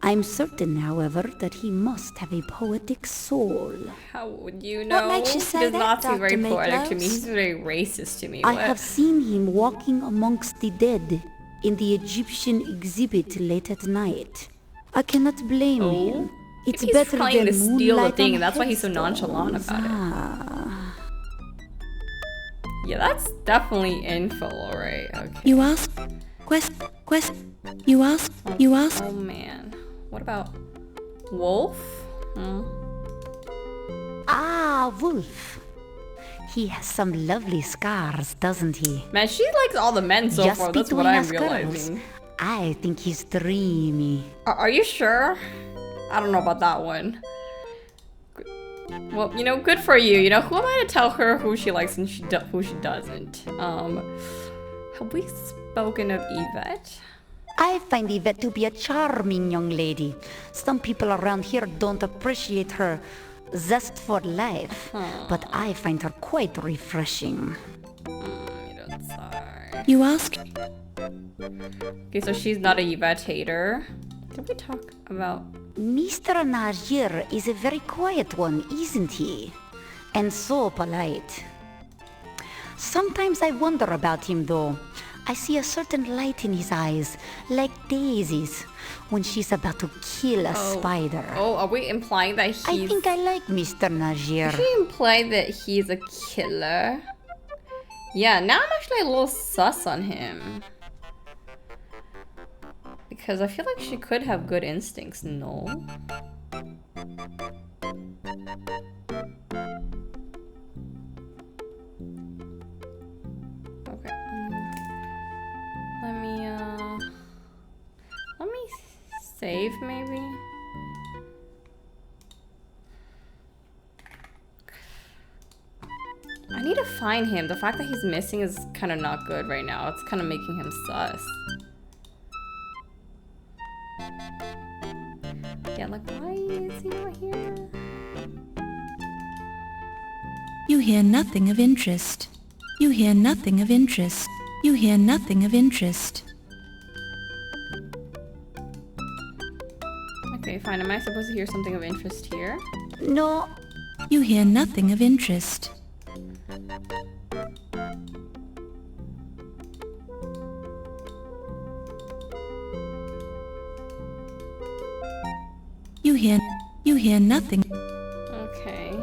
I'm certain, however, that he must have a poetic soul. How would you know? What makes you say He does that, not seem very Dr. poetic to me. Miklos? He's very racist to me. I What? have seen him walking amongst the dead in the Egyptian exhibit late at night. I cannot blame him. It's Maybe he's better trying than to steal the moonlight thing, on and that's why he's so nonchalant headstones. about it. Yeah, that's definitely info, alright. Okay. You ask. You ask. You ask. Oh man. What about Wolf? Wolf. He has some lovely scars, doesn't he? Man, she likes all the men so Just far. That's between what I'm us girls, realizing. I think he's dreamy. Are you sure? I don't know about that one. Well, you know, good for you. You know, who am I to tell her who she likes and who she doesn't? Have we spoken of Yvette? I find Yvette to be a charming young lady. Some people around here don't appreciate her. zest for life, but I find her quite refreshing. You ask? Okay, so she's not a Yvette-hater. Did we talk about... Mr. Najir is a very quiet one, isn't he? And so polite. Sometimes I wonder about him, though. I see a certain light in his eyes, like Daisy's, when she's about to kill a spider. Oh, are we implying that he's... I think I like Mr. Najir. Did she imply that he's a killer? Yeah, now I'm actually a little sus on him. Because I feel like she could have good instincts, no? Okay. Let me save maybe? I need to find him. The fact that he's missing is kind of not good right now. It's kind of making him sus. Yeah, like, why is he not here? You hear nothing of interest. You hear nothing of interest. You hear nothing of interest. Okay, fine. Am I supposed to hear something of interest here? No. You hear nothing of interest. You hear nothing. Okay.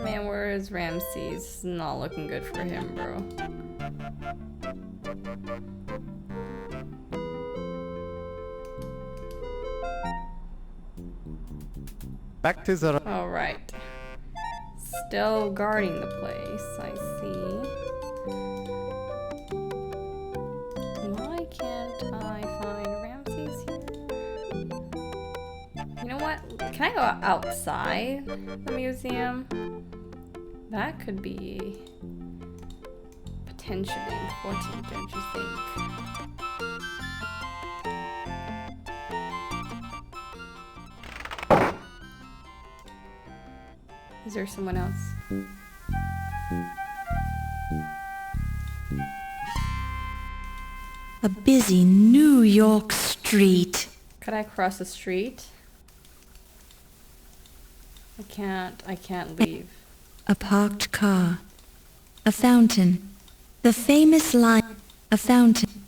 Man, where is Ramses? Not looking good for him, bro. Back to the... Alright. Still guarding the place, I see. Why can't I find Ramses here? You know what? Can I go outside the museum? That could be potentially important, don't you think? Is there someone else? A busy New York street. Could I cross the street? I can't leave. A parked car. A fountain. The famous line. A fountain.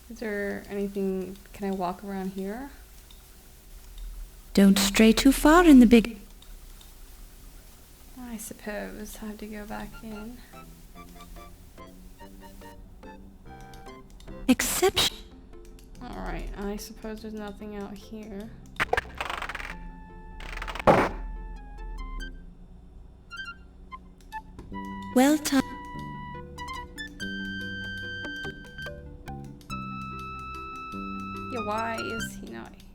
Is there anything... Can I walk around here? Don't stray too far in the big... I suppose I have to go back in. Exception. Alright, I suppose there's nothing out here. Well timed. Yeah, why is he not here?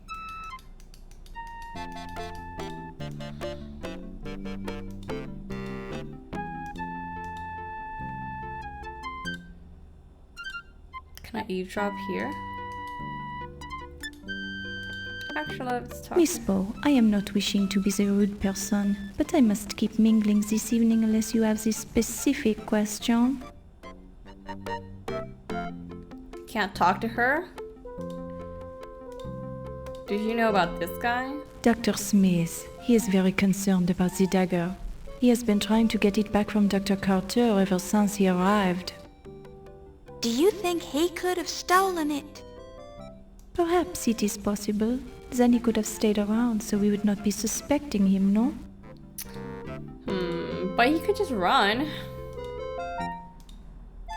Can I eavesdrop here? Actually, let's talk. Miss Bo, I am not wishing to be the rude person, but I must keep mingling this evening unless you have this specific question. Can't talk to her? Did you know about this guy? Dr. Smith, he is very concerned about the dagger. He has been trying to get it back from Dr. Carter ever since he arrived. Do you think he could have stolen it? Perhaps it is possible. Then he could have stayed around so we would not be suspecting him, no? But he could just run.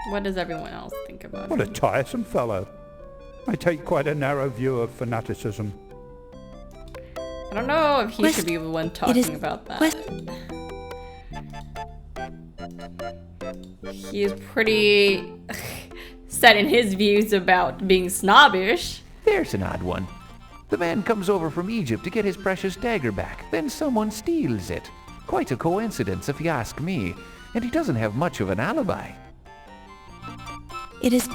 What does everyone else think about What a him? tiresome fellow. I take quite a narrow view of fanaticism. I don't know if he should be the one talking about that. He is pretty set in his views about being snobbish. There's an odd one. The man comes over from Egypt to get his precious dagger back. Then someone steals it. Quite a coincidence, if you ask me. And he doesn't have much of an alibi. It is...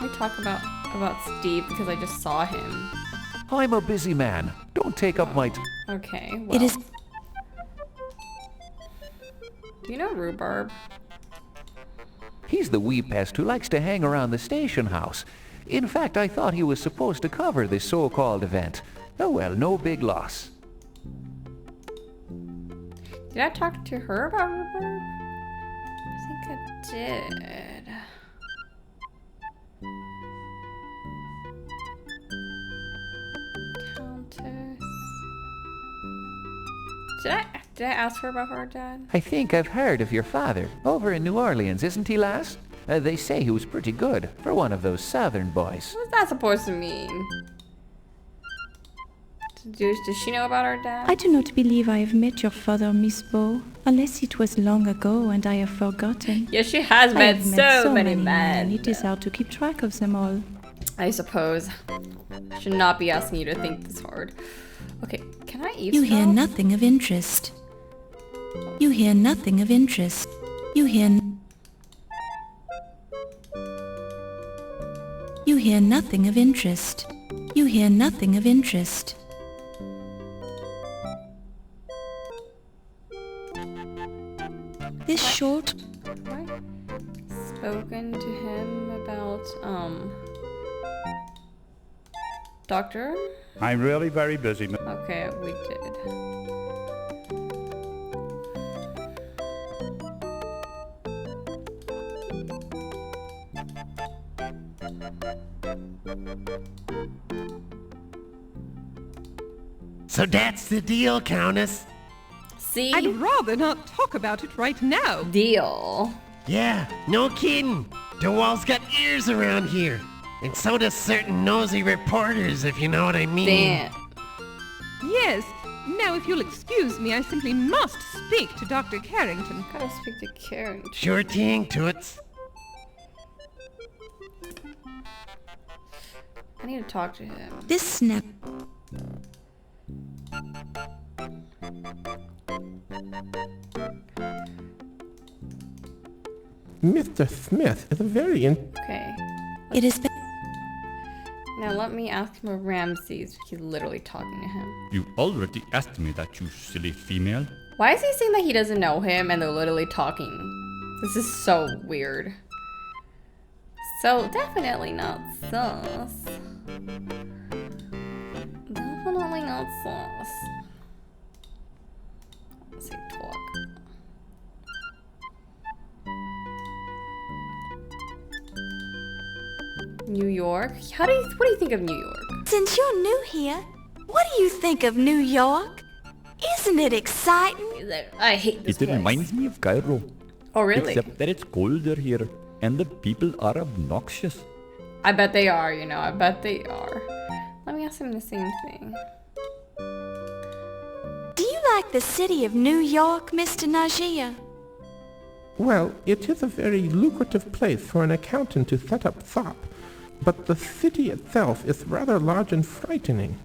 We talk about... about Steve because I just saw him. I'm a busy man. Don't take up my Okay, well. It is... Do you know Rhubarb? He's the wee pest who likes to hang around the station house. In fact, I thought he was supposed to cover this so-called event. Oh well, no big loss. Did I talk to her about Rhubarb? I think I did. Countess. Did I ask her about her dad? I think I've heard of your father. Over in New Orleans, isn't he, lass? They say he was pretty good for one of those southern boys. What's that supposed to mean? Does she know about her dad? I do not believe I have met your father, Miss Bow, unless it was long ago and I have forgotten. Yes, she has I met have so many men. It is hard to keep track of them all. I suppose. Should not be asking you to think this hard. Okay, can I eavesdrop? You hear nothing of interest. You hear nothing of interest. You hear nothing of interest. You hear nothing of interest. This short... Have I spoken to him about, Doctor? I'm really very busy. Okay, we did. So that's the deal, Countess. See? I'd rather not talk about it right now. Deal. Yeah, no kidding. DeWall's got ears around here. And so does certain nosy reporters, if you know what I mean. Damn. Yes. Now, if you'll excuse me, I simply must speak to Dr. Carrington. Gotta speak to Carrington. Sure thing, Toots. I need to talk to him. This snap... Mr. Smith is a very Okay. It has been... Now let me ask him about Ramses. He's literally talking to him. You already asked me that, you silly female. Why is he saying that he doesn't know him and they're literally talking? This is so weird. So definitely not sus. Definitely not sus. Let's see, talk. New York? What do you think of New York? Since you're new here, what do you think of New York? Isn't it exciting? I hate this It place. reminds me of Cairo. Oh, really? Except that it's colder here, and the people are obnoxious. I bet they are, you know, I bet they are. Let me ask him the same thing. Do you like the city of New York, Mr. Najee? Well, it is a very lucrative place for an accountant to set up shop, but the city itself is rather large and frightening.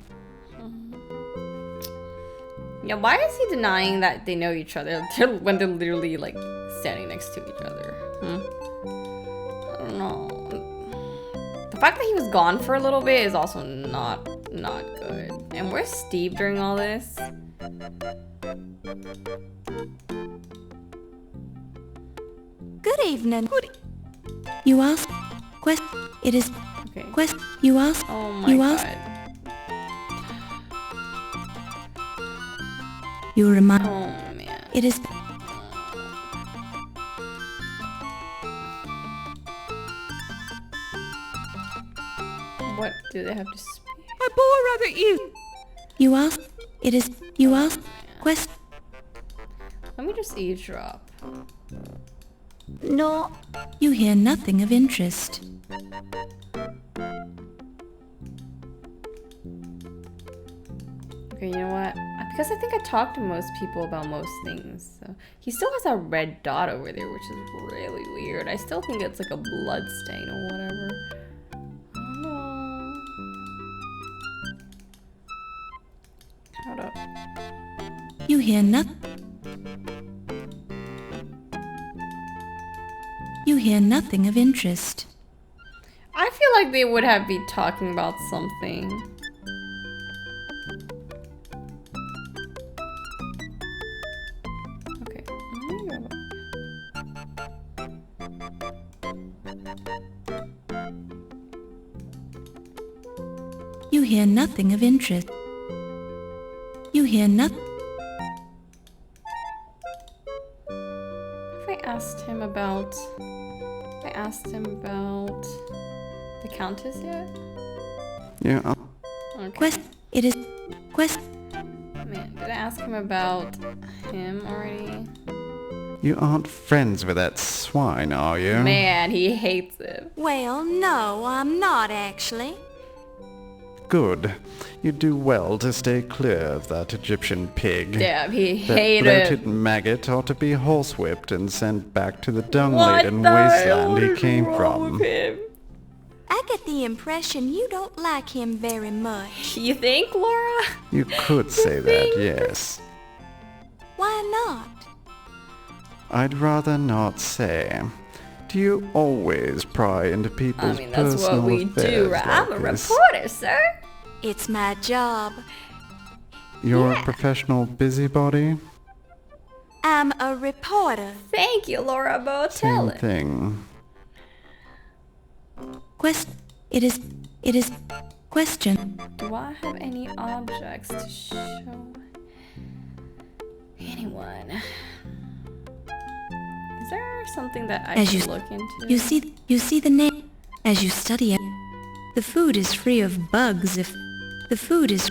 Yeah, why is he denying that they know each other when they're literally like standing next to each other? I don't know. The fact that he was gone for a little bit is also not good. And where's Steve during all this? Good evening. You ask... Quest... It is... Okay. Quest... You ask... Oh my You ask... god. You remind... Oh man. It is... What do they have to speak? I bore rather ill. You ask... It is... You ask... Quest... Let me just eavesdrop. No. You hear nothing of interest. Okay, you know what? Because I think I talked to most people about most things. So he still has a red dot over there, which is really weird. I still think it's like a blood stain or whatever. I don't know. Hold up. You hear nothing... You hear nothing of interest. I feel like they would have been talking about something. Okay. You hear nothing of interest. You hear nothing. Have I asked him about the Countess yet? Yeah. Okay. It is quest. Man, did I ask him about him already? You aren't friends with that swine, are you? Man, he hates him. Well, no, I'm not actually. Good. You do well to stay clear of that Egyptian pig. Damn, he That hated bloated him. maggot ought to be horsewhipped and sent back to the dung-laden What the wasteland hell he is came wrong from. with him? I get the impression you don't like him very much. You think, Laura? You could say that, yes. Why not? I'd rather not say. Do you always pry into people's I mean, that's personal what we affairs do, right? I'm a like this? reporter, sir. It's my job. You're Yeah. a professional busybody? I'm a reporter. Thank you, Laura Same Botelli. thing. It is question. Do I have any objects to show anyone? Is there something that I As should you- look into? You see the name as you study it. The food is free of bugs if the food is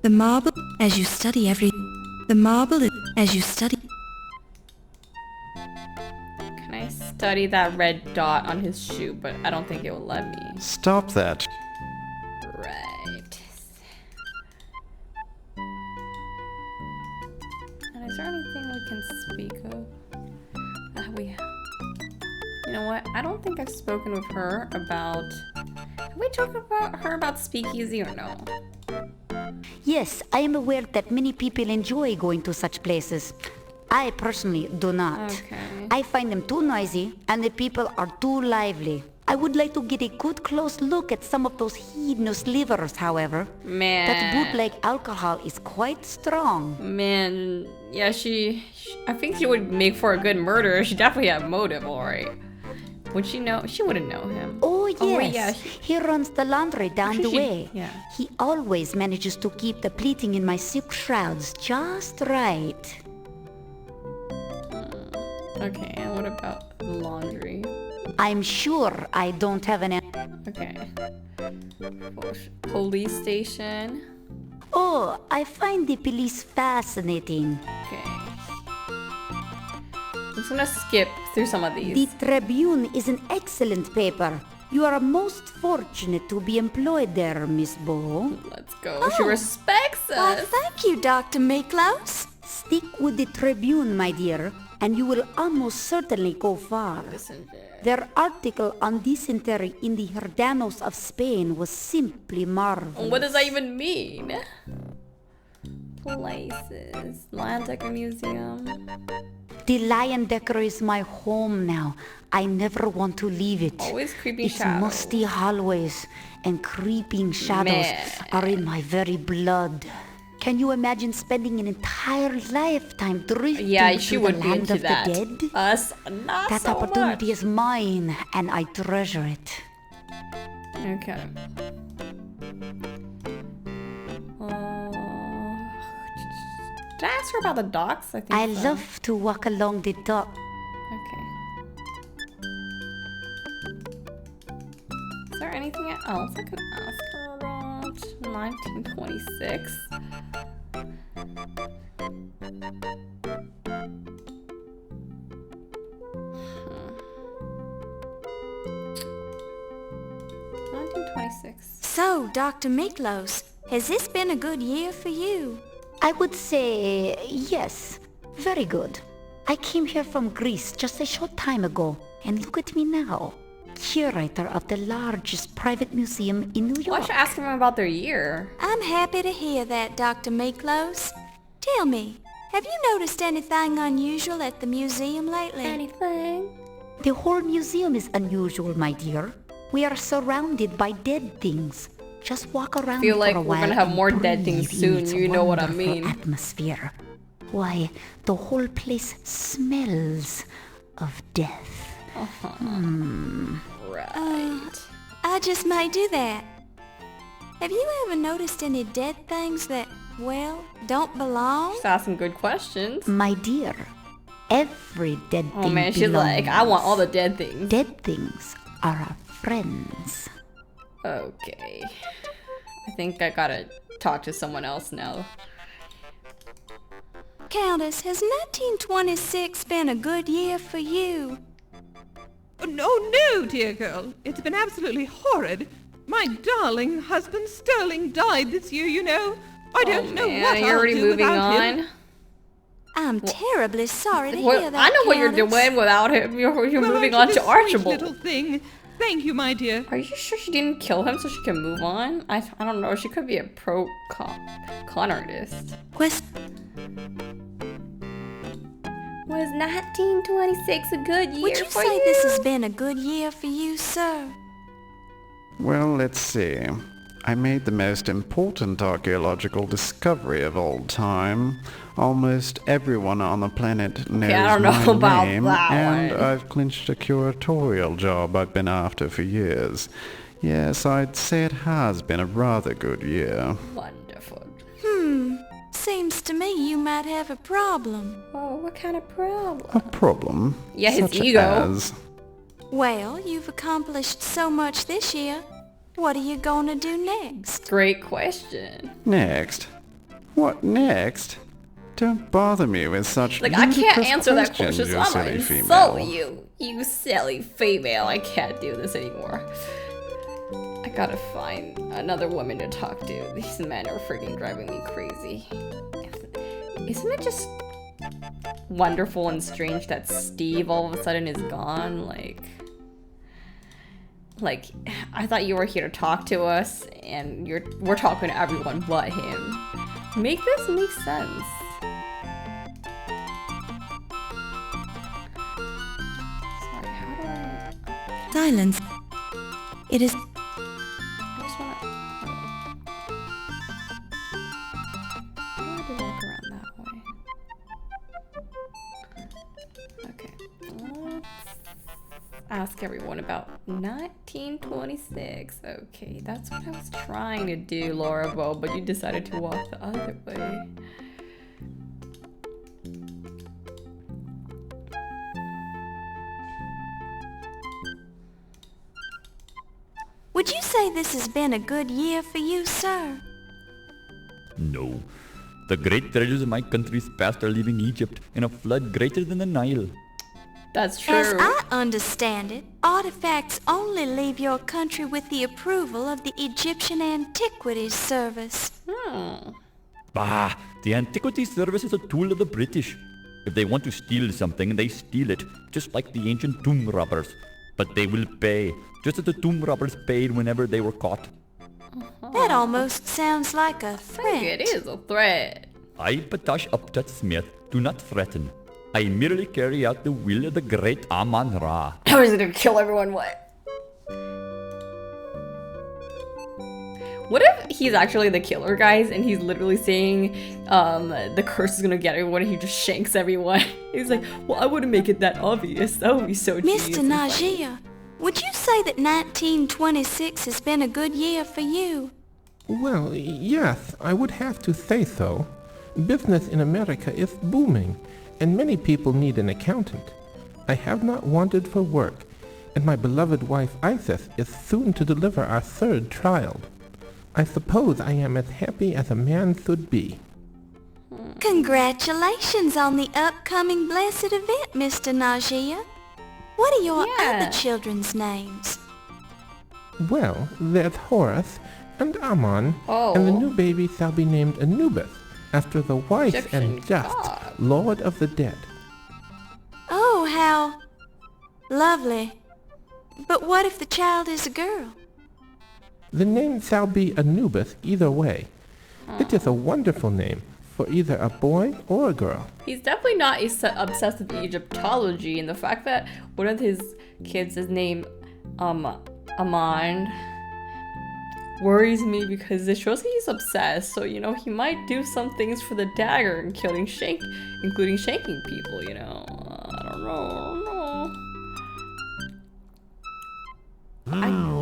the marble as you study every the marble is, as you study. Can I study that red dot on his shoe? But I don't think it will let me. Stop that. Right. And is there anything we can speak of? You know what? I don't think I've spoken with her about. Have we talked about her about Speakeasy or no? Yes, I am aware that many people enjoy going to such places. I personally do not. Okay. I find them too noisy and the people are too lively. I would like to get a good close look at some of those hedonist livers, however. Man. That bootleg alcohol is quite strong. Man, yeah, I think she would make for a good murderer. She definitely had motive, alright. Would she know? She wouldn't know him. Oh yes, wait, yeah, he runs the laundry down the way. Yeah. He always manages to keep the pleating in my silk shrouds just right. Okay, and what about laundry? I'm sure I don't have an... Okay. Police station. Oh, I find the police fascinating. Okay. I'm just gonna skip through some of these. The Tribune is an excellent paper. You are most fortunate to be employed there, Miss Bo. Let's go. She respects Why, us. thank you, Dr. Miklos. Stick with the Tribune, my dear, and you will almost certainly go far. Their article on dysentery in the Herdanos of Spain was simply marvelous. What does that even mean? Places. Landecker Museum. The Lion Decker is my home now. I never want to leave it. Always creeping Its shadows. musty hallways and creeping shadows Man. are in my very blood. Can you imagine spending an entire lifetime drifting Yeah, she to would the be land into of that. the dead? Us, not That so opportunity much. is mine, and I treasure it. Okay. Did I ask her about the docks? I think I so. love to walk along the dock. Okay. Is there anything else I could ask her about? 1926. So, Dr. Miklos, has this been a good year for you? I would say yes, very good. I came here from Greece just a short time ago, and look at me now. Curator of the largest private museum in New Why York. should I ask them about their year? I'm happy to hear that, Dr. Miklos. Tell me, have you noticed anything unusual at the museum lately? Anything? The whole museum is unusual, my dear. We are surrounded by dead things. Just walk around I feel like for a we're while gonna have and more dead breathe things in soon. its You know what I wonderful mean. Atmosphere. Why, the whole place smells of death. Right. I just might do that. Have you ever noticed any dead things that, well, don't belong? She's asking good questions. My dear, every dead thing Oh man, she's like, I want all the dead things. Dead things are our friends. Okay. I think I gotta talk to someone else now. Countess, has 1926 been a good year for you? Oh, no, dear girl. It's been absolutely horrid. My darling husband Sterling died this year, you know. I don't know what you're I'll already do moving without on. him. I'm terribly sorry to Well, hear that, I know what you're Countess. doing without him. You're Well, moving aren't on you to the sweet Archibald. little thing? Thank you, my dear. Are you sure she didn't kill him so she can move on? I don't know. She could be a con artist. Was 1926 a good year Would you for say you? this has been a good year for you, sir? Well, let's see. I made the most important archaeological discovery of all time. Almost everyone on the planet knows I don't know my about name, that and one. I've clinched a curatorial job I've been after for years. Yes, I'd say it has been a rather good year. Wonderful. Seems to me you might have a problem. Oh, what kind of problem? A problem? Yeah, his Such ego. as... Well, you've accomplished so much this year. What are you gonna do next? Great question. Next? What next? Don't bother me with such Like, I can't ludicrous answer that questions, question, so you I'm silly gonna female. insult you. You silly female. I can't do this anymore. I gotta find another woman to talk to. These men are freaking driving me crazy. Isn't it just wonderful and strange that Steve all of a sudden is gone? Like, I thought you were here to talk to us, and we're talking to everyone but him. Make this make sense. Sorry, how do I... Silence. It is. I just wanna... How do I do walk around that way? Okay, let's ask everyone about 1926. Okay, that's what I was trying to do, Laura Bo, but you decided to walk the other way. Would you say this has been a good year for you, sir? No. The great treasures of my country's past are leaving Egypt in a flood greater than the Nile. That's true. As I understand it, artifacts only leave your country with the approval of the Egyptian Antiquities Service. Bah! The Antiquities Service is a tool of the British. If they want to steal something, they steal it, just like the ancient tomb robbers. But they will pay, just as the tomb robbers paid whenever they were caught. That almost sounds like a I threat. think it is a threat. I, Patash Uptat Smith, do not threaten. I merely carry out the will of the great Amon Ra. I was gonna kill everyone, what? What if he's actually the killer, guys, and he's literally saying the curse is gonna get everyone and he just shanks everyone? He's like, well, I wouldn't make it that obvious. That would be so genius. Mr. Najia, would you say that 1926 has been a good year for you? Well, yes, I would have to say so. Business in America is booming, and many people need an accountant. I have not wanted for work, and my beloved wife Isis is soon to deliver our third child. I suppose I am as happy as a man should be. Congratulations on the upcoming blessed event, Mr. Najia. What are your other children's names? Well, there's Horus and Amon, and the new baby shall be named Anubis, after the wise and just Lord of the Dead. Oh, how lovely. But what if the child is a girl? The name shall be Anubis either way. It is a wonderful name for either a boy or a girl. He's definitely not obsessed with Egyptology, and the fact that one of his kids is named Amon worries me because it shows he's obsessed. So, you know, he might do some things for the dagger, including shanking people, you know. I don't know.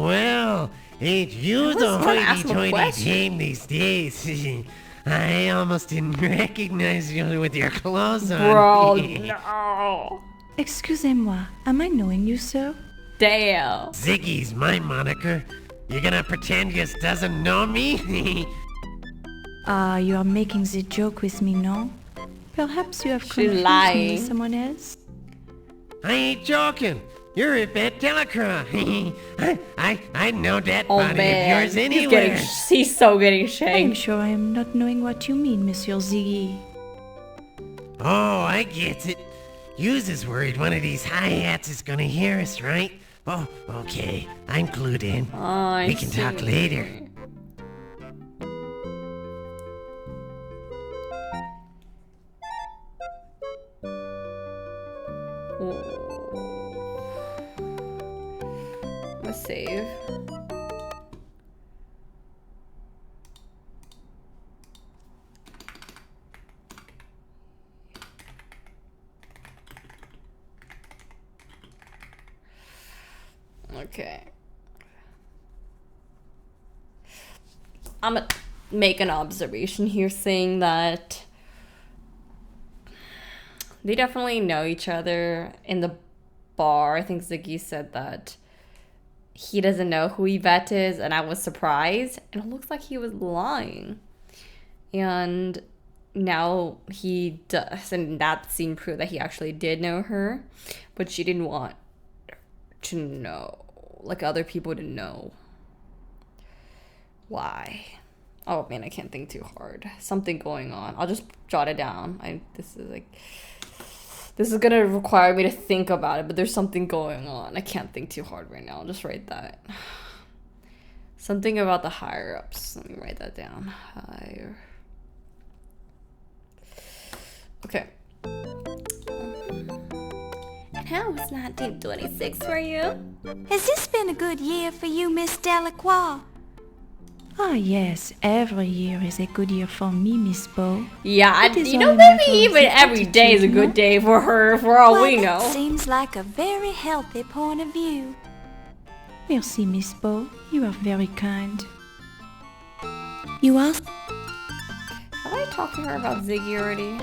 Well, ain't you the hoity-toity dame these days? I almost didn't recognize you with your clothes on. Bro, no. Excusez-moi, am I knowing you, sir? Damn. Ziggy's my moniker. You gonna pretend you doesn't know me? You are making the joke with me, no? Perhaps you have confused me lying. with someone else? I ain't joking. You're Yvette Delacroix. I know that Oh body man, of yours anywhere. he's so getting I am shanked. sure I am not knowing what you mean, Monsieur Ziggy. Oh, I get it. You's is worried one of these hi-hats is gonna hear us, right? Oh, okay. I'm clued in. We can talk later. Let's save. Okay. I'm gonna make an observation here saying that they definitely know each other in the bar. I think Ziggy said that he doesn't know who Yvette is, and I was surprised. And it looks like he was lying. And now he does, and that scene proved that he actually did know her, but she didn't want to know, like other people to know. Why? Oh man, I can't think too hard. Something going on. I'll just jot it down. This is gonna require me to think about it, but there's something going on. I can't think too hard right now. I'll just write that. Something about the higher ups. Let me write that down. Higher. Okay. And how was 1926 for you? Has this been a good year for you, Miss Delacroix? Ah yes, every year is a good year for me, Miss Bo. Yeah, It is you all know, a maybe matter of even the every day is a attitude, good no? day for her, for all Well, we that know. seems like a very healthy point of view. Merci, Miss Bo. You are very kind. You are Have I talked to her about Ziggy already?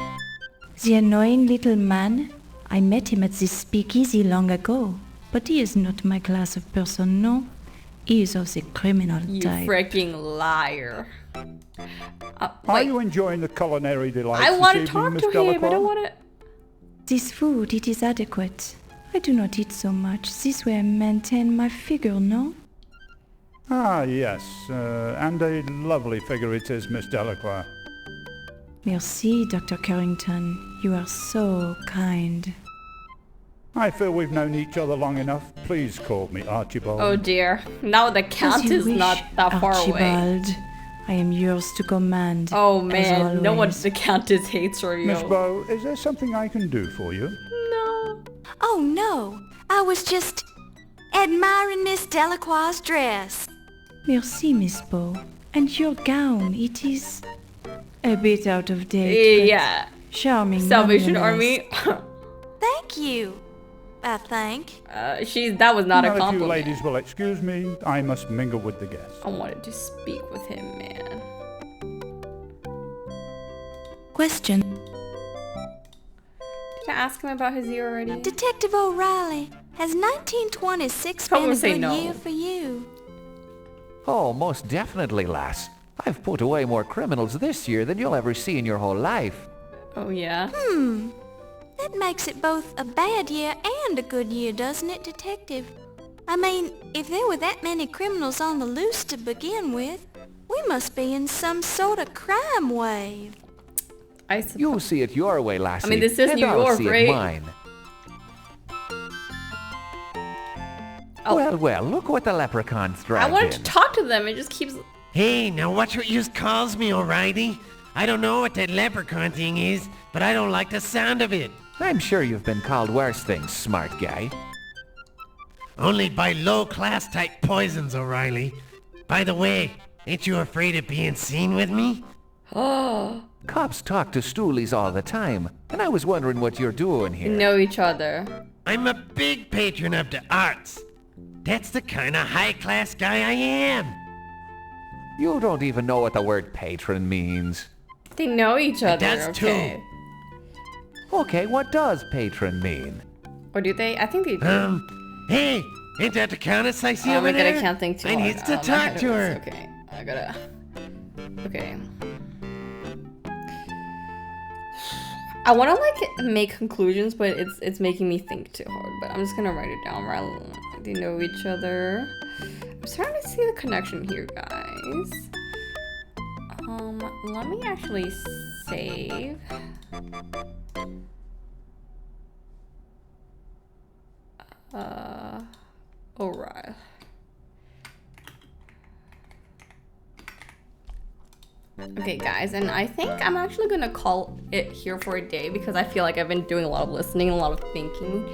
the annoying little man. I met him at this speakeasy long ago, but he is not my class of person, no. He is of the criminal You type. freaking liar. Are Wait, you enjoying the culinary delights I want to this evening, talk Miss to him. I Delacroix? don't want to. This food, it is adequate. I do not eat so much. This way I maintain my figure, no? Ah, yes, and a lovely figure it is, Miss Delacroix. Merci, Dr. Carrington. You are so kind. I feel we've known each other long enough. Please call me Archibald. Oh dear. Now the As count you is wish, not that far away. Archibald. I am yours to command. Oh as man, no always. one the Countess hates her, Miss yo. Bow, is there something I can do for you? No. Oh no, I was just admiring Miss Delacroix's dress. Merci, Miss Bo. And your gown, it is a bit out of date. but Yeah. charming. Salvation nonetheless. Army. Thank you, I think. That was not a Now, if you compliment. ladies will excuse me, I must mingle with the guests. I wanted to speak with him, man. Question. Did I ask him about his year already? Detective O'Reilly, has 1926 Probably been a say good no. year for you? Oh, most definitely, lass. I've put away more criminals this year than you'll ever see in your whole life. Oh yeah. That makes it both a bad year and a good year, doesn't it, Detective? I mean, if there were that many criminals on the loose to begin with, we must be in some sort of crime wave. I suppose. You see it your way, lassie. I mean, this is and New I'll York, see right? it mine. Oh. Well, look what the leprechaun's I dragged wanted to in. talk to them. It just keeps. Hey, now watch what you calls me, O'Reilly. I don't know what that leprechaun thing is, but I don't like the sound of it. I'm sure you've been called worse things, smart guy. only by low-class type poisons, O'Reilly. By the way, ain't you afraid of being seen with me? Oh. Cops talk to stoolies all the time, and I was wondering what you're doing here. We know each other. I'm a big patron of the arts. That's the kind of high-class guy I am. You don't even know what the word patron means. They know each other. It does okay. too. Okay, what does patron mean? Or do they? I think they do. Hey, ain't that the countess I see over there? I can't think too I hard. need to talk to her. Okay, I gotta. Okay. I want to like make conclusions, but it's making me think too hard. But I'm just gonna write it down. They know each other. I'm starting to see the connection here, guys. Let me actually save. Alright. Okay, guys, and I think I'm actually gonna call it here for a day because I feel like I've been doing a lot of listening, a lot of thinking,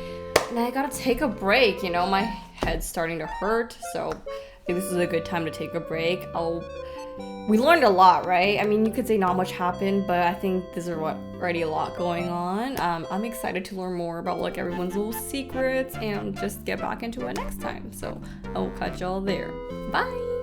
and I gotta take a break. You know, my head's starting to hurt, so I think this is a good time to take a break. We learned a lot, right? I mean, you could say not much happened, but I think there's already a lot going on. I'm excited to learn more about like everyone's little secrets and just get back into it next time. So I will catch y'all there. Bye!